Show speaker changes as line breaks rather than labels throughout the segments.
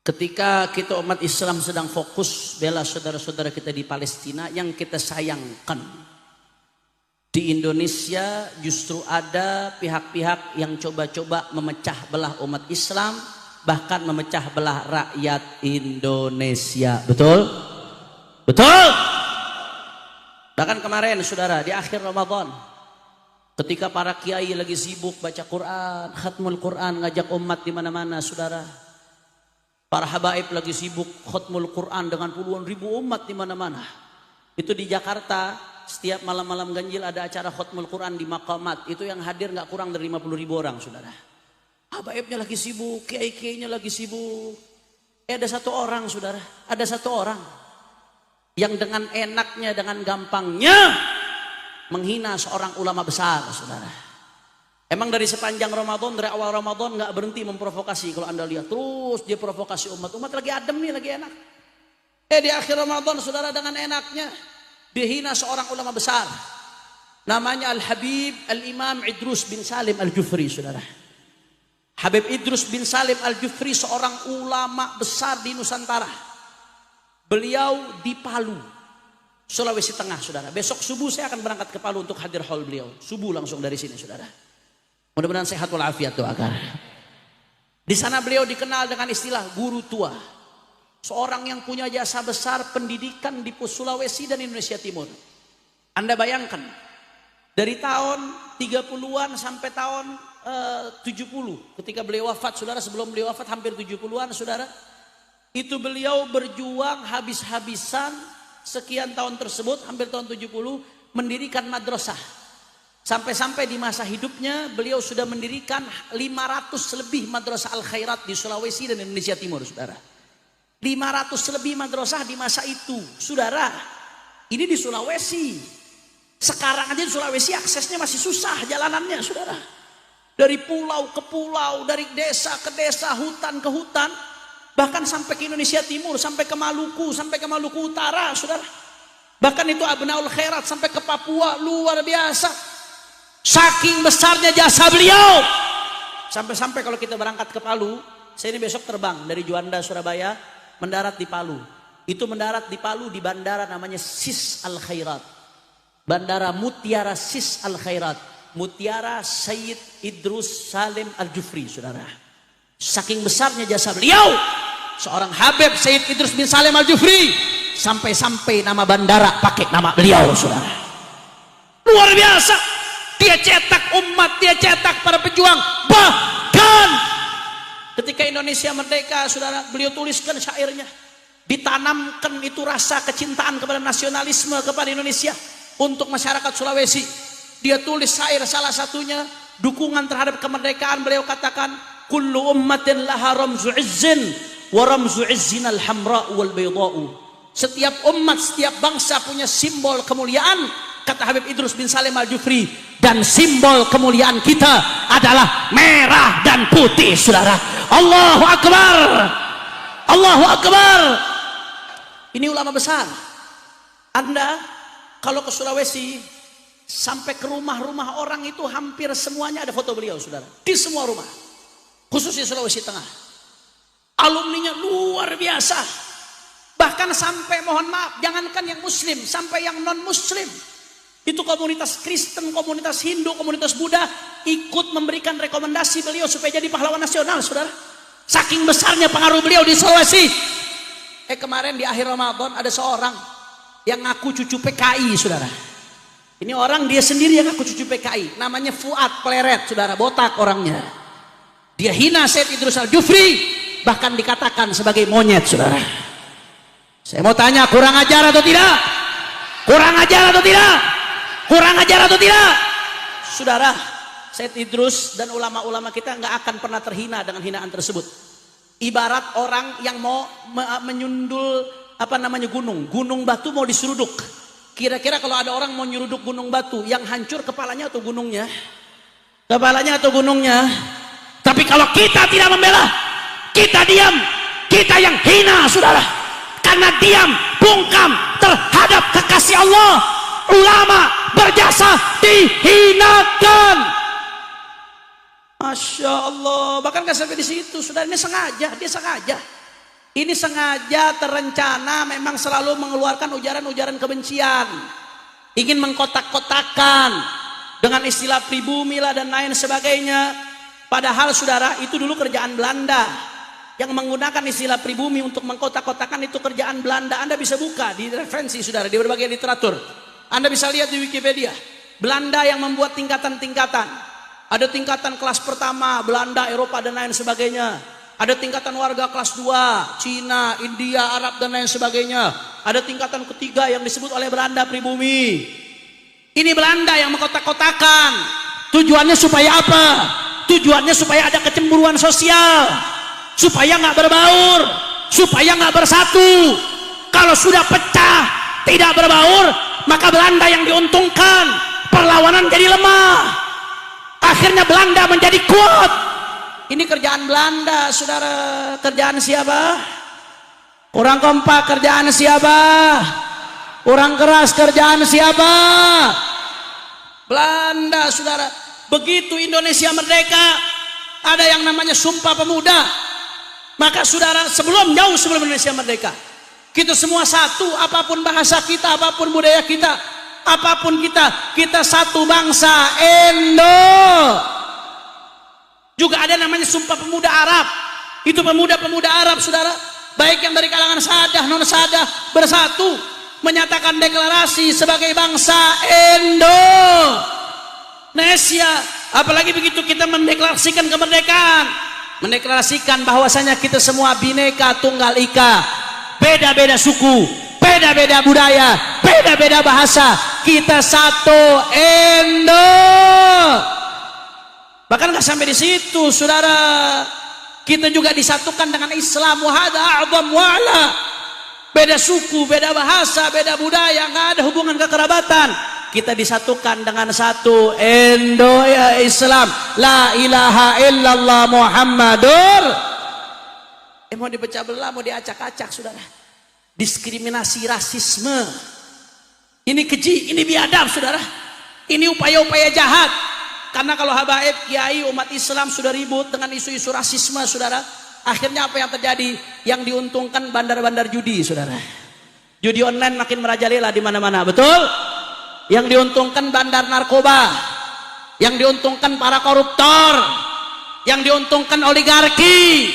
Ketika kita umat Islam sedang fokus bela saudara-saudara kita di Palestina, yang kita sayangkan di Indonesia justru ada pihak-pihak yang coba-coba memecah belah umat Islam, bahkan memecah belah rakyat Indonesia. Betul? Betul? Bahkan kemarin saudara di akhir Ramadan, ketika para kiai lagi sibuk baca Quran, khatmul Quran, ngajak umat di mana-mana saudara. Para habaib lagi sibuk khatmul Quran dengan puluhan ribu umat di mana-mana. Itu di Jakarta, setiap malam-malam ganjil ada acara khatmul Quran di Maqamat. Itu yang hadir nggak kurang dari 50 ribu orang, saudara. Habaibnya lagi sibuk, kiai-kiainya lagi sibuk. Ada satu orang, saudara. Ada satu orang yang dengan enaknya, dengan gampangnya menghina seorang ulama besar, saudara. Emang dari sepanjang Ramadan, dari awal Ramadan nggak berhenti memprovokasi. Kalau anda lihat terus dia provokasi umat lagi adem nih, lagi enak. Di akhir Ramadan saudara dengan enaknya dia hina seorang ulama besar. Namanya Al-Habib Al-Imam Idrus bin Salim Al-Jufri, saudara. Habib Idrus bin Salim Al-Jufri seorang ulama besar di Nusantara. Beliau di Palu, Sulawesi Tengah, saudara. Besok subuh saya akan berangkat ke Palu untuk hadir haul beliau. Subuh langsung dari sini, saudara. Mudah-mudahan sehat walafiat, doakan. Di sana beliau dikenal dengan istilah guru tua. Seorang yang punya jasa besar pendidikan di Sulawesi dan Indonesia Timur. Anda bayangkan, dari tahun 30-an sampai tahun 70, ketika beliau wafat, saudara, sebelum beliau wafat hampir 70-an, saudara. Itu beliau berjuang habis-habisan sekian tahun tersebut, hampir tahun 70, mendirikan madrasah. Sampai-sampai di masa hidupnya beliau sudah mendirikan 500 lebih madrasah al-khairat di Sulawesi dan Indonesia Timur, saudara. 500 lebih madrasah di masa itu, saudara. Ini di Sulawesi. Sekarang aja di Sulawesi aksesnya masih susah jalanannya, saudara. Dari pulau ke pulau, dari desa ke desa, hutan ke hutan, bahkan sampai ke Indonesia Timur, sampai ke Maluku Utara, saudara. Bahkan itu Abnaul Khairat sampai ke Papua, luar biasa. Saking besarnya jasa beliau, sampai-sampai kalau kita berangkat ke Palu, saya ini besok terbang dari Juanda Surabaya, mendarat di Palu. Itu mendarat di Palu di bandara namanya Sis Al Khairat, bandara Mutiara Sis Al Khairat, Mutiara Sayyid Idrus Salim Al Jufri, saudara. Saking besarnya jasa beliau, seorang Habib Sayyid Idrus bin Salim Al Jufri, sampai-sampai nama bandara pakai nama beliau, saudara. Luar biasa. Dia cetak umat, dia cetak para pejuang. Bahkan ketika Indonesia merdeka, saudara, beliau tuliskan syairnya. Ditanamkan itu rasa kecintaan kepada nasionalisme kepada Indonesia untuk masyarakat Sulawesi. Dia tulis syair, salah satunya dukungan terhadap kemerdekaan. Beliau katakan, kullu ummatin laha ramzu izzin wa ramzu izzin al-hamra wal bayda'u. Setiap umat, setiap bangsa punya simbol kemuliaan, kata Habib Idrus bin Salim Al-Jufri, dan simbol kemuliaan kita adalah merah dan putih, saudara. Allahu Akbar, Allahu Akbar. Ini ulama besar. Anda kalau ke Sulawesi, sampai ke rumah-rumah orang itu hampir semuanya ada foto beliau, saudara. Di semua rumah, khususnya Sulawesi Tengah. Alumninya luar biasa. Bahkan sampai, mohon maaf, jangankan yang muslim, sampai yang non muslim, itu komunitas Kristen, komunitas Hindu, komunitas Buddha ikut memberikan rekomendasi beliau supaya jadi pahlawan nasional, saudara. Saking besarnya pengaruh beliau di Sulawesi. Kemarin di akhir Ramadan ada seorang yang ngaku cucu PKI, saudara. Ini orang dia sendiri yang ngaku cucu PKI, namanya Fuad Pleret, saudara, botak orangnya. Dia hina Sayyid Idrus Al-Jufri, bahkan dikatakan sebagai monyet, saudara. Saya mau tanya, kurang ajar atau tidak? Kurang ajar atau tidak? Kurang ajar atau tidak? Saudara, Sayyid Idrus dan ulama-ulama kita nggak akan pernah terhina dengan hinaan tersebut. Ibarat orang yang mau menyundul gunung batu mau diseruduk. Kira-kira kalau ada orang mau nyeruduk gunung batu, yang hancur kepalanya atau gunungnya? Kepalanya atau gunungnya? Tapi kalau kita tidak membela, kita diam, kita yang hina, saudara. Karena diam, bungkam terhadap kekasih Allah, ulama berjasa dihinakan. Masya Allah, bahkan gak sampai di situ, saudara. Ini sengaja, dia sengaja. Ini sengaja terencana memang selalu mengeluarkan ujaran-ujaran kebencian. Ingin mengkotak-kotakan dengan istilah pribumi lah dan lain sebagainya. Padahal saudara, itu dulu kerjaan Belanda. Yang menggunakan istilah pribumi untuk mengkotak-kotakan itu kerjaan Belanda. Anda bisa buka di referensi saudara, di berbagai literatur. Anda bisa lihat di Wikipedia. Belanda yang membuat tingkatan-tingkatan. Ada tingkatan kelas pertama, Belanda, Eropa dan lain sebagainya. Ada tingkatan warga kelas 2, Cina, India, Arab dan lain sebagainya. Ada tingkatan ketiga yang disebut oleh Belanda pribumi. Ini Belanda yang mengkotak-kotakan. Tujuannya supaya apa? Tujuannya supaya ada kecemburuan sosial, supaya nggak berbaur, supaya nggak bersatu. Kalau sudah pecah, tidak berbaur, maka Belanda yang diuntungkan. Perlawanan jadi lemah. Akhirnya Belanda menjadi kuat. Ini kerjaan Belanda, saudara. Kerjaan siapa? Kurang kompak, kerjaan siapa? Kurang keras, kerjaan siapa? Belanda, saudara. Begitu Indonesia merdeka, ada yang namanya Sumpah Pemuda. Maka saudara, jauh sebelum Indonesia merdeka, kita semua satu, apapun bahasa kita, apapun budaya kita, apapun kita satu bangsa, Indo. Juga ada namanya Sumpah Pemuda Arab. Itu pemuda-pemuda Arab, saudara, baik yang dari kalangan sadah, non sadah, bersatu menyatakan deklarasi sebagai bangsa Indonesia. Apalagi begitu kita mendeklarasikan kemerdekaan, mendeklarasikan bahwasanya kita semua Bhinneka Tunggal Ika, beda-beda suku, beda-beda budaya, beda-beda bahasa, kita satu Indo. Bahkan nggak sampai di situ, saudara. Kita juga disatukan dengan Islam. Wahada a'zam wa'ala. Beda suku, beda bahasa, beda budaya, nggak ada hubungan kekerabatan. Kita disatukan dengan satu Indo ya Islam. La ilaha illallah Muhammadur. Mau dipecah belah, mau diacak-acak, saudara. Diskriminasi, rasisme. Ini keji, ini biadab, saudara. Ini upaya-upaya jahat. Karena kalau habaib, kiai, umat Islam sudah ribut dengan isu-isu rasisme, saudara. Akhirnya apa yang terjadi? Yang diuntungkan bandar-bandar judi, saudara. Judi online makin merajalela di mana-mana, betul? Yang diuntungkan bandar narkoba, yang diuntungkan para koruptor, yang diuntungkan oligarki.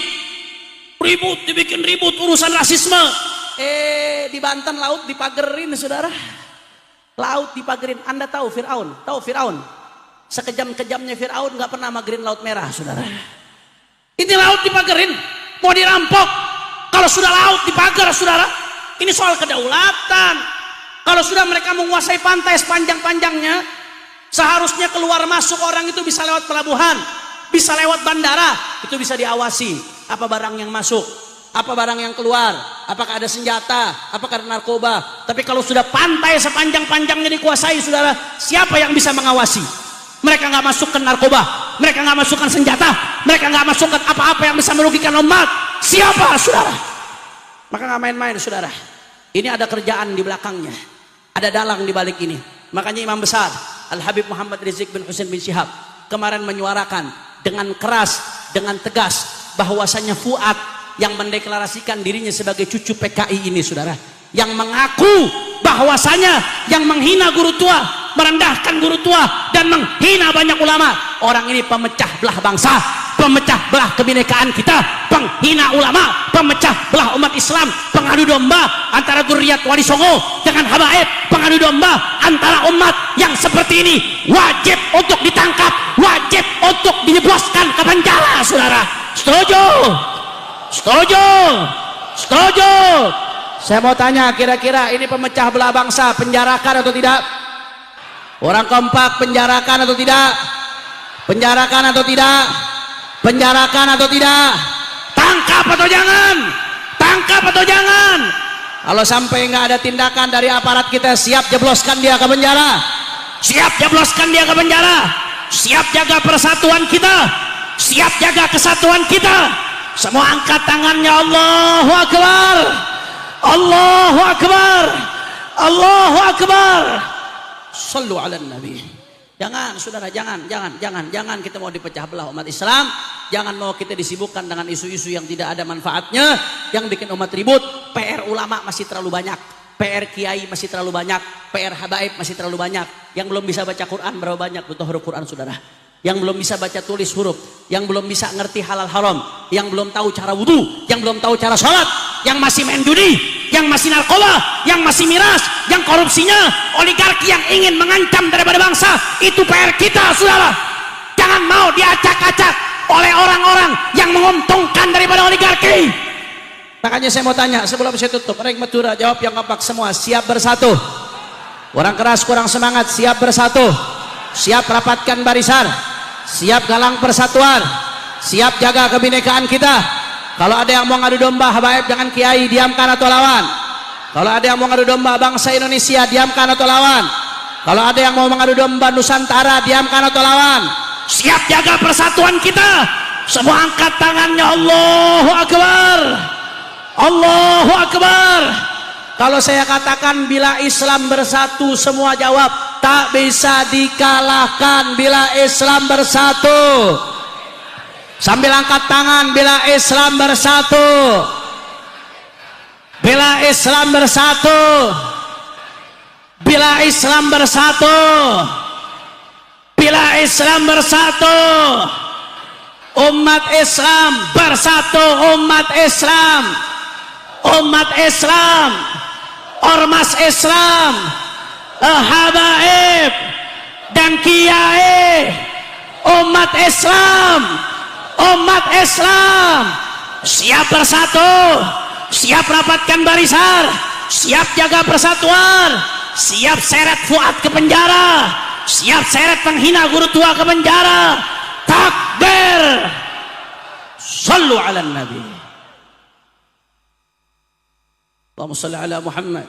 Ribut, dibikin ribut urusan rasisme. Di Banten laut dipagerin, saudara. Laut dipagerin. Anda tahu Fir'aun? Tahu Fir'aun? Sekejam-kejamnya Fir'aun nggak pernah magerin laut merah, saudara. Ini laut dipagerin, mau dirampok. Kalau sudah laut dipagar, saudara, ini soal kedaulatan. Kalau sudah mereka menguasai pantai sepanjang-panjangnya, seharusnya keluar masuk orang itu bisa lewat pelabuhan, bisa lewat bandara, itu bisa diawasi. Apa barang yang masuk, apa barang yang keluar, apakah ada senjata, apakah ada narkoba. Tapi kalau sudah pantai sepanjang-panjangnya dikuasai, saudara, siapa yang bisa mengawasi? Mereka nggak masukkan narkoba, mereka nggak masukkan senjata, mereka nggak masukkan apa-apa yang bisa merugikan umat. Siapa, saudara? Maka nggak main-main, saudara. Ini ada kerjaan di belakangnya, ada dalang di balik ini. Makanya Imam besar Al Habib Muhammad Rizik bin Husain bin Syihab kemarin menyuarakan dengan keras, dengan tegas, bahwasanya Fuad yang mendeklarasikan dirinya sebagai cucu PKI ini, saudara, yang mengaku bahwasanya yang menghina guru tua, merendahkan guru tua, dan menghina banyak ulama, orang ini pemecah belah bangsa, pemecah belah kebinekaan kita, penghina ulama, pemecah belah umat Islam, pengadu domba antara Dzurriyyat Wali Songo dengan habaib, pengadu domba antara umat yang seperti ini. Wajib untuk ditangkap, wajib untuk dijebloskan ke penjara, saudara. Setuju? Setuju? Setuju? Saya mau tanya, kira-kira ini pemecah belah bangsa, penjarakan atau tidak? Orang kompak, penjarakan atau tidak? Penjarakan atau tidak? Penjarakan atau tidak? Tangkap atau jangan? Tangkap atau jangan? Kalau sampai nggak ada tindakan dari aparat kita, siap jebloskan dia ke penjara. Siap jebloskan dia ke penjara. Siap jaga persatuan kita. Siap jaga kesatuan kita. Semua angkat tangannya. Allahu Akbar. Allahu Akbar. Allahu Akbar. Sallu ala Nabi. Jangan, saudara, jangan kita mau dipecah belah umat Islam. Jangan mau kita disibukkan dengan isu-isu yang tidak ada manfaatnya, yang bikin umat ribut. PR ulama masih terlalu banyak, PR kiai masih terlalu banyak, PR habaib masih terlalu banyak. Yang belum bisa baca Quran berapa banyak butuh huruf Quran saudara. Yang belum bisa baca tulis huruf, yang belum bisa ngerti halal haram, yang belum tahu cara wudu, yang belum tahu cara sholat, yang masih main judi, yang masih narkoba, yang masih miras, yang korupsinya, oligarki yang ingin mengancam daripada bangsa. Itu PR kita saudara. Jangan mau diacak-acak oleh orang-orang yang menguntungkan daripada oligarki. Makanya saya mau tanya sebelum saya tutup, Rek Madura jawab yang kompak semua. Siap bersatu? Orang keras kurang semangat. Siap bersatu? Siap rapatkan barisan? Siap galang persatuan? Siap jaga kebinekaan kita? Kalau ada yang mau ngadu domba habaib dengan kiai, diamkan atau lawan? Kalau ada yang mau ngadu domba bangsa Indonesia, diamkan atau lawan? Kalau ada yang mau mengadu domba Nusantara, diamkan atau lawan? Siap jaga persatuan kita? Semua angkat tangannya. Allahu Akbar, Allahu Akbar. Kalau saya katakan bila Islam bersatu, semua jawab tak bisa dikalahkan bila Islam bersatu. Sambil angkat tangan, bila Islam bersatu, bila Islam bersatu, bila Islam bersatu, bila Islam bersatu, umat Islam bersatu, umat Islam, umat Islam, ormas Islam, habaib dan kiai, umat Islam, umat Islam siap bersatu, siap rapatkan barisan, siap jaga persatuan, siap seret Fuad ke penjara, siap seret penghina guru tua ke penjara. Takbir. Sallu ala nabi. Allahumma salli ala Muhammad.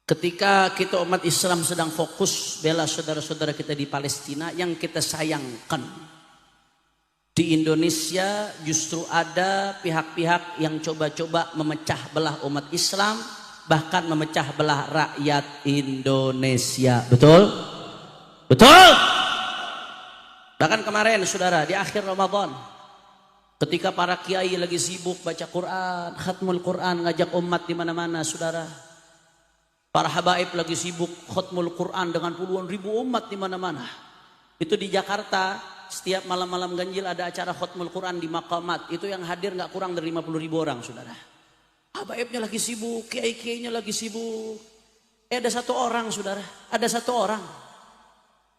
Ketika kita umat Islam sedang fokus bela saudara-saudara kita di Palestina, yang kita sayangkan di Indonesia justru ada pihak-pihak yang coba-coba memecah belah umat Islam, bahkan memecah belah rakyat Indonesia. Betul? Betul? Bahkan kemarin saudara di akhir Ramadan, ketika para kiai lagi sibuk baca Quran, khatmul Quran, ngajak umat di mana-mana saudara. Para habaib lagi sibuk khatmul Quran dengan puluhan ribu umat di mana-mana. Itu di Jakarta, setiap malam-malam ganjil ada acara khatmul Quran di Maqamat. Itu yang hadir nggak kurang dari 50.000 orang, saudara. Habaibnya lagi sibuk, kiai-kiainya lagi sibuk. Ada satu orang, saudara. Ada satu orang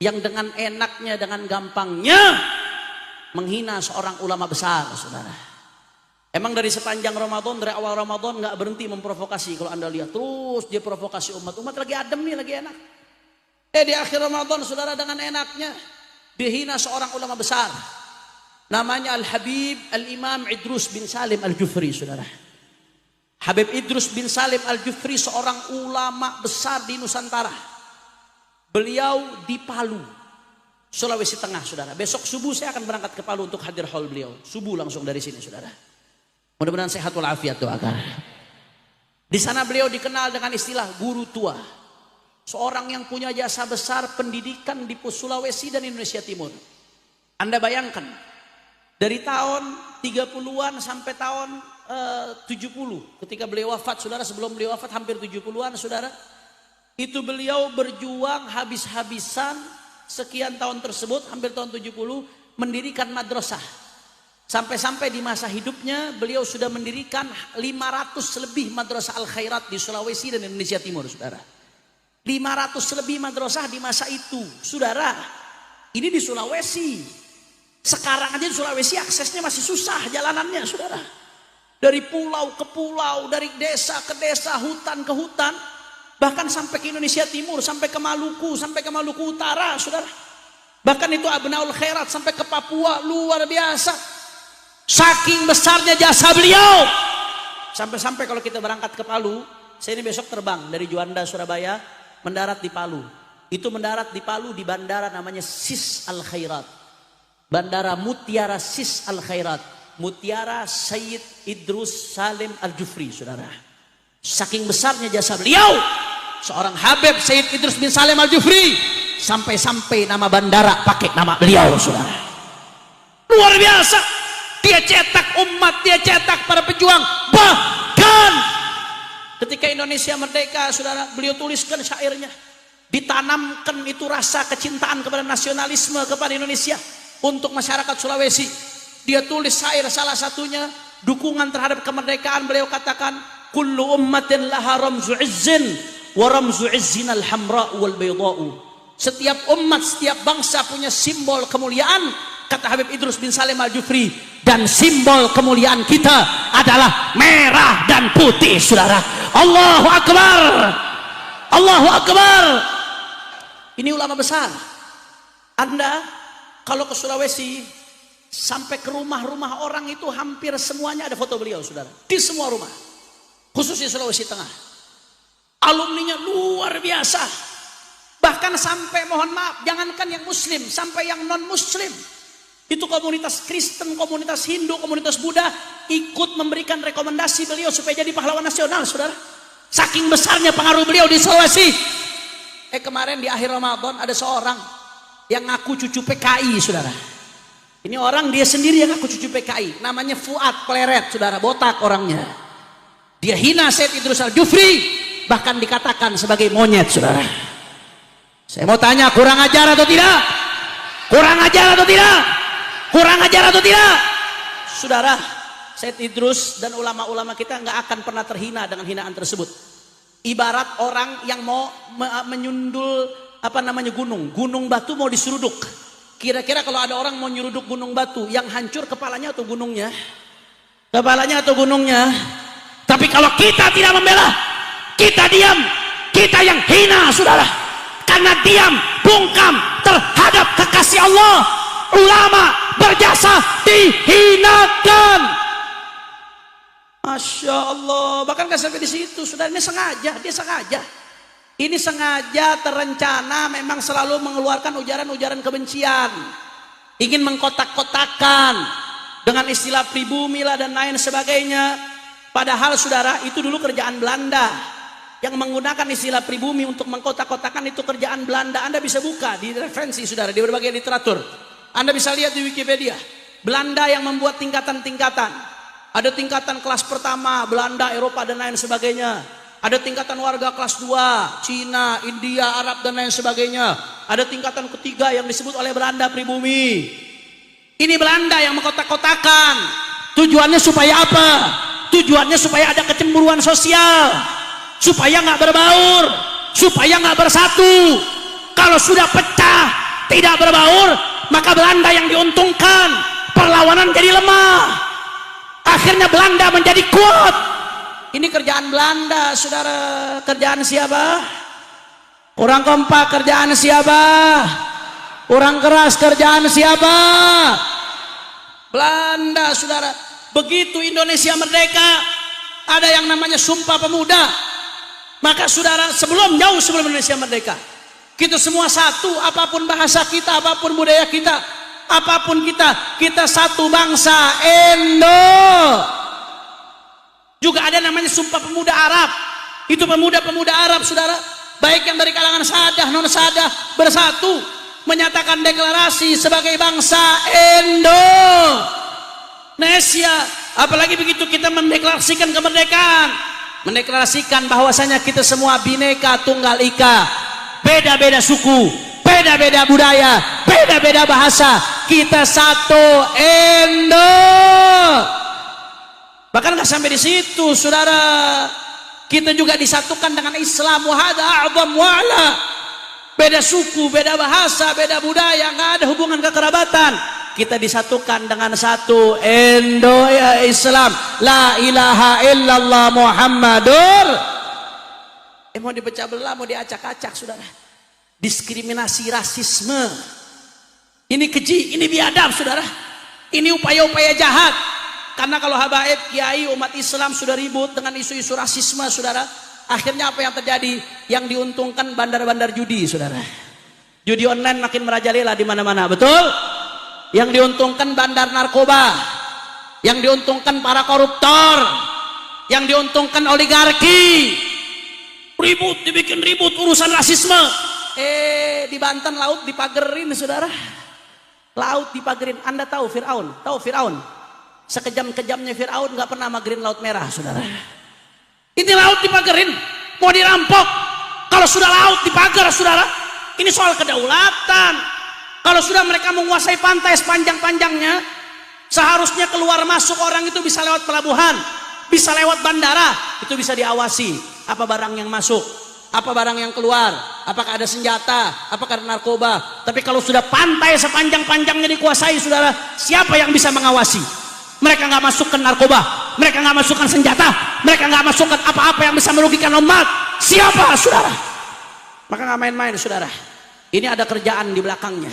yang dengan enaknya, dengan gampangnya menghina seorang ulama besar, saudara. Emang dari sepanjang Ramadan, dari awal Ramadan nggak berhenti memprovokasi. Kalau anda lihat terus dia provokasi umat lagi adem nih, lagi enak. Di akhir Ramadan saudara dengan enaknya dihina seorang ulama besar. Namanya Al-Habib Al-Imam Idrus bin Salim Al-Jufri, saudara. Habib Idrus bin Salim Al-Jufri seorang ulama besar di Nusantara. Beliau di Palu, Sulawesi Tengah, saudara. Besok subuh saya akan berangkat ke Palu untuk hadir haul beliau. Subuh langsung dari sini, saudara. Mudah-mudahan sehat walafiat, doakan. Di sana beliau dikenal dengan istilah guru tua. Seorang yang punya jasa besar pendidikan di Sulawesi dan Indonesia Timur. Anda bayangkan, dari tahun 30-an sampai tahun 70, ketika beliau wafat, saudara, sebelum beliau wafat hampir 70-an, saudara. Itu beliau berjuang habis-habisan sekian tahun tersebut, hampir tahun 70, mendirikan madrasah. Sampai-sampai di masa hidupnya beliau sudah mendirikan 500 lebih madrasah al-khairat di Sulawesi dan Indonesia Timur, saudara. 500 lebih madrasah di masa itu, saudara. Ini di Sulawesi. Sekarang aja di Sulawesi aksesnya masih susah jalanannya, saudara. Dari pulau ke pulau, dari desa ke desa, hutan ke hutan, bahkan sampai ke Indonesia Timur, sampai ke Maluku Utara, saudara. Bahkan itu Abnaul Khairat sampai ke Papua, luar biasa. Saking besarnya jasa beliau. Sampai-sampai kalau kita berangkat ke Palu, saya ini besok terbang dari Juanda Surabaya, mendarat di Palu. Itu mendarat di Palu di bandara namanya Sis Al Khairat. Bandara Mutiara Sis Al Khairat. Mutiara Sayyid Idrus Salim Al Jufri, saudara. Saking besarnya jasa beliau, seorang Habib Sayyid Idrus bin Salim Al Jufri sampai-sampai nama bandara pakai nama beliau, saudara. Luar biasa. Dia cetak umat, dia cetak para pejuang. Bahkan ketika Indonesia merdeka, saudara, beliau tuliskan syairnya. Ditanamkan itu rasa kecintaan kepada nasionalisme kepada Indonesia untuk masyarakat Sulawesi. Dia tulis syair, salah satunya dukungan terhadap kemerdekaan. Beliau katakan, kullu ummatin laha ramzu izzin wa ramzu izzin al-hamra wal bayda'u. Setiap umat, setiap bangsa punya simbol kemuliaan, kata Habib Idrus bin Salim Al-Jufri, dan simbol kemuliaan kita adalah merah dan putih, saudara. Allahu Akbar, Allahu Akbar. Ini ulama besar. Anda kalau ke Sulawesi, sampai ke rumah-rumah orang itu hampir semuanya ada foto beliau, saudara. Di semua rumah, khususnya Sulawesi Tengah. Alumninya luar biasa. Bahkan sampai, mohon maaf, jangankan yang muslim, sampai yang non muslim, itu komunitas Kristen, komunitas Hindu, komunitas Buddha ikut memberikan rekomendasi beliau supaya jadi pahlawan nasional, saudara. Saking besarnya pengaruh beliau di Sulawesi. Kemarin di akhir Ramadan ada seorang yang ngaku cucu PKI, saudara. Ini orang dia sendiri yang ngaku cucu PKI, namanya Fuad Pleret, saudara, botak orangnya. Dia hina Said Idrus Al-Jufri, bahkan dikatakan sebagai monyet, saudara. Saya mau tanya, kurang ajar atau tidak? Kurang ajar atau tidak? Kurang ajar atau tidak? Saudara, Said Idrus dan ulama-ulama kita nggak akan pernah terhina dengan hinaan tersebut. Ibarat orang yang mau menyundul gunung batu mau diseruduk. Kira-kira kalau ada orang mau nyeruduk gunung batu, yang hancur kepalanya atau gunungnya? Kepalanya atau gunungnya? Tapi kalau kita tidak membela, kita diam, kita yang hina, saudara. Karena diam, bungkam terhadap kekasih Allah, ulama berjasa dihinakan. Masya Allah, bahkan gak sampai di situ, saudara. Ini sengaja, dia sengaja. Ini sengaja terencana, memang selalu mengeluarkan ujaran-ujaran kebencian, ingin mengkotak-kotakan dengan istilah pribumi lah dan lain sebagainya. Padahal, saudara, itu dulu kerjaan Belanda. Yang menggunakan istilah pribumi untuk mengkotak-kotakan itu kerjaan Belanda. Anda bisa buka di referensi, saudara, di berbagai literatur. Anda bisa lihat di Wikipedia. Belanda yang membuat tingkatan-tingkatan. Ada tingkatan kelas pertama, Belanda, Eropa, dan lain sebagainya. Ada tingkatan warga kelas 2, Cina, India, Arab, dan lain sebagainya. Ada tingkatan ketiga yang disebut oleh Belanda pribumi. Ini Belanda yang mengkotak-kotakan. Tujuannya supaya apa? Tujuannya supaya ada kecemburuan sosial, supaya nggak berbaur, supaya nggak bersatu. Kalau sudah pecah, tidak berbaur, maka Belanda yang diuntungkan. Perlawanan jadi lemah. Akhirnya Belanda menjadi kuat. Ini kerjaan Belanda, saudara. Kerjaan siapa? Orang kompak, kerjaan siapa? Orang keras, kerjaan siapa? Belanda, saudara. Begitu Indonesia merdeka, ada yang namanya Sumpah Pemuda. Maka saudara, jauh sebelum Indonesia merdeka, kita semua satu, apapun bahasa kita, apapun budaya kita, apapun kita satu bangsa, Indo. Juga ada namanya Sumpah Pemuda Arab. Itu pemuda-pemuda Arab, saudara, baik yang dari kalangan sadah, non sadah, bersatu menyatakan deklarasi sebagai bangsa Indonesia. Apalagi begitu kita mendeklarasikan kemerdekaan, mendeklarasikan bahwasanya kita semua Bhinneka Tunggal Ika, beda-beda suku, beda-beda budaya, beda-beda bahasa, kita satu Indo. Bahkan nggak sampai di situ, saudara, kita juga disatukan dengan Islam. Wahada a'zam wa'ala. Beda suku, beda bahasa, beda budaya, nggak ada hubungan kekerabatan. Kita disatukan dengan satu Indo, ya Islam. La ilaha illallah Muhammadur. Mau dipecah belah, mau diacak-acak, saudara. Diskriminasi, rasisme. Ini keji, ini biadab, saudara. Ini upaya-upaya jahat. Karena kalau habaib, kiai, umat Islam sudah ribut dengan isu-isu rasisme, saudara. Akhirnya apa yang terjadi? Yang diuntungkan bandar-bandar judi, saudara. Judi online makin merajalela di mana-mana, betul? Yang diuntungkan bandar narkoba, yang diuntungkan para koruptor, yang diuntungkan oligarki. Ribut, dibikin ribut urusan rasisme. Di Banten laut dipagerin saudara. Laut dipagerin. Anda tahu Fir'aun? Tahu Fir'aun? Sekejam-kejamnya Fir'aun nggak pernah magerin laut merah saudara. Ini laut dipagerin. Mau dirampok. Kalau sudah laut dipagar saudara. Ini soal kedaulatan. Kalau sudah mereka menguasai pantai sepanjang-panjangnya. Seharusnya keluar masuk orang itu bisa lewat pelabuhan. Bisa lewat bandara. Itu bisa diawasi. Apa barang yang masuk. Apa barang yang keluar, apakah ada senjata, apakah ada narkoba. Tapi kalau sudah pantai sepanjang-panjangnya dikuasai saudara, siapa yang bisa mengawasi? Mereka nggak masukkan narkoba, mereka nggak masukkan senjata, mereka nggak masukkan apa-apa yang bisa merugikan umat. Siapa saudara? Maka nggak main-main saudara. Ini ada kerjaan di belakangnya,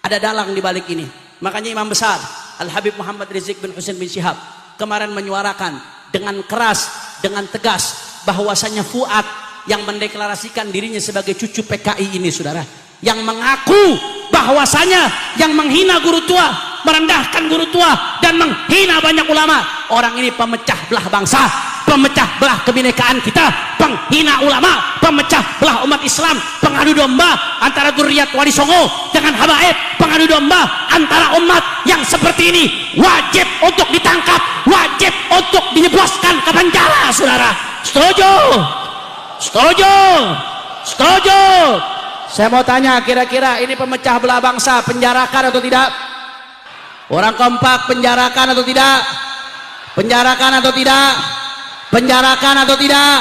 ada dalang di balik ini. Makanya Imam Besar Al-Habib Muhammad Rizik bin Husain bin Syihab kemarin menyuarakan dengan keras, dengan tegas bahwasanya Fuad yang mendeklarasikan dirinya sebagai cucu PKI ini saudara, yang mengaku bahwasanya yang menghina guru tua, merendahkan guru tua dan menghina banyak ulama, orang ini pemecah belah bangsa, pemecah belah kebinekaan kita, penghina ulama, pemecah belah umat Islam, pengadu domba antara dzurriyyat Wali Songo dengan habaib, pengadu domba antara umat yang seperti ini wajib untuk ditangkap, wajib untuk dijebloskan ke penjara saudara. Setuju? Setuju? Setuju? Saya mau tanya, kira-kira ini pemecah belah bangsa penjarakan atau tidak? Orang kompak penjarakan atau tidak? Penjarakan atau tidak? Penjarakan atau tidak?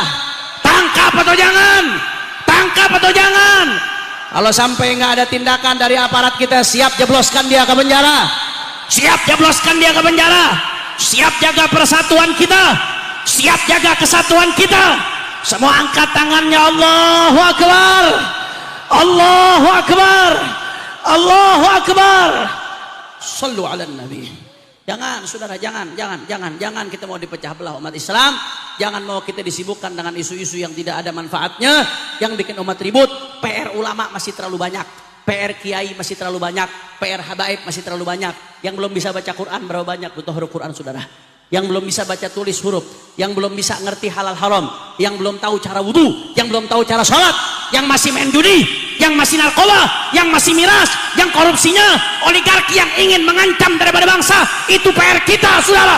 Tangkap atau jangan? Tangkap atau jangan? Kalau sampai nggak ada tindakan dari aparat kita, siap jebloskan dia ke penjara. Siap jebloskan dia ke penjara. Siap jaga persatuan kita. Siap jaga kesatuan kita. Semua angkat tangannya. Allahu Akbar, Allahu Akbar, Allahu Akbar. Sallu ala Nabi. Jangan saudara, jangan kita mau dipecah belah umat Islam. Jangan mau kita disibukkan dengan isu-isu yang tidak ada manfaatnya, yang bikin umat ribut. PR ulama masih terlalu banyak, PR kiai masih terlalu banyak, PR habaib masih terlalu banyak. Yang belum bisa baca Quran berapa banyak butuh huruf Quran saudara. Yang belum bisa baca tulis huruf, yang belum bisa ngerti halal haram, yang belum tahu cara wudu, yang belum tahu cara sholat, yang masih main judi, yang masih narkoba, yang masih miras, yang korupsinya, oligarki yang ingin mengancam daripada bangsa. Itu PR kita saudara.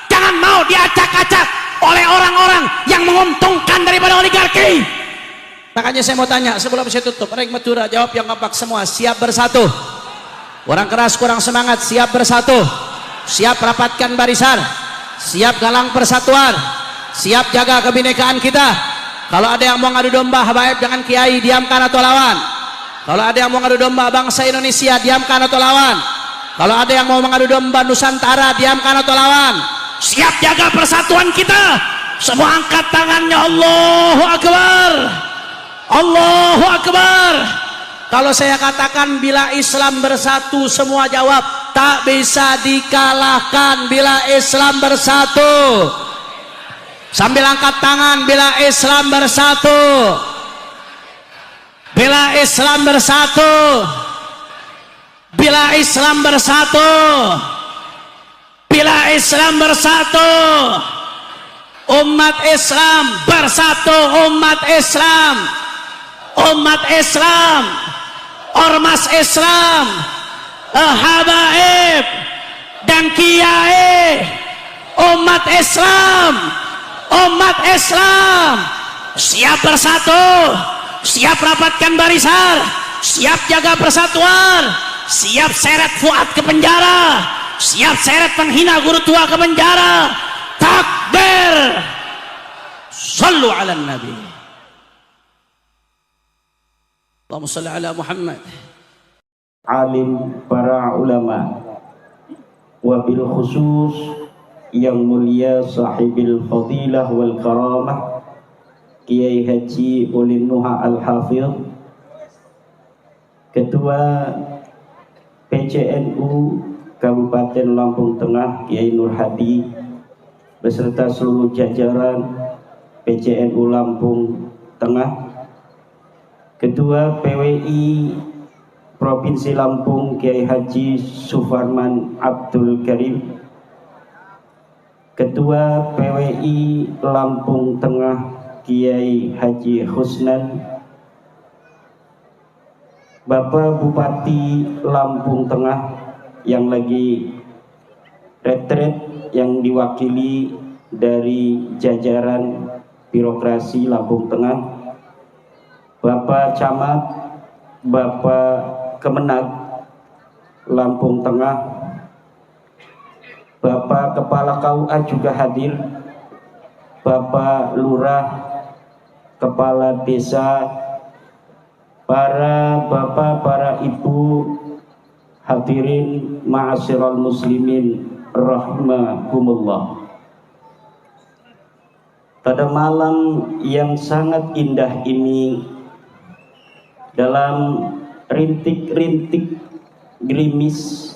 Jangan mau diacak-acak oleh orang-orang yang menguntungkan daripada oligarki. Makanya saya mau tanya sebelum saya tutup, Rek Madura jawab yang kompak semua. Siap bersatu? Orang keras kurang semangat. Siap bersatu? Siap rapatkan barisan? Siap galang persatuan? Siap jaga kebinekaan kita? Kalau ada yang mau ngadu domba habaib dengan kiai, diamkan atau lawan? Kalau ada yang mau ngadu domba bangsa Indonesia, diamkan atau lawan? Kalau ada yang mau mengadu domba Nusantara, diamkan atau lawan? Siap jaga persatuan kita? Semua angkat tangannya. Allahu Akbar, Allahu Akbar. Kalau saya katakan bila Islam bersatu, semua jawab tak bisa dikalahkan bila Islam bersatu. Sambil angkat tangan, bila Islam bersatu, bila Islam bersatu, bila Islam bersatu, bila Islam bersatu, umat Islam bersatu, umat Islam, umat Islam, ormas Islam, habaib dan kiai, umat Islam, umat Islam siap bersatu, siap rapatkan barisan, siap jaga persatuan, siap seret Fuad ke penjara, siap seret penghina guru tua ke penjara. Takbir. Sallu ala Nabi. Allahumma salli ala Muhammad.
Alim para ulama, wabil khusus yang mulia sahibil fadilah wal karamah Kiai Haji Ulin Nuha Al-Hafidh, Ketua PCNU Kabupaten Lampung Tengah Kiai Nur Hadi beserta seluruh jajaran PCNU Lampung Tengah, Ketua PWI Provinsi Lampung Kiai Haji Sufarman Abdul Karim, Ketua PWI Lampung Tengah Kiai Haji Husnan, Bapak Bupati Lampung Tengah yang lagi retret, yang diwakili dari jajaran birokrasi Lampung Tengah, Bapak Camat, Bapak Kemenag Lampung Tengah, Bapak Kepala KUA juga hadir, Bapak Lurah, Kepala Desa, para bapak, para ibu, hadirin ma'asyiral muslimin rahimakumullah. Pada malam yang sangat indah ini, dalam rintik-rintik gerimis,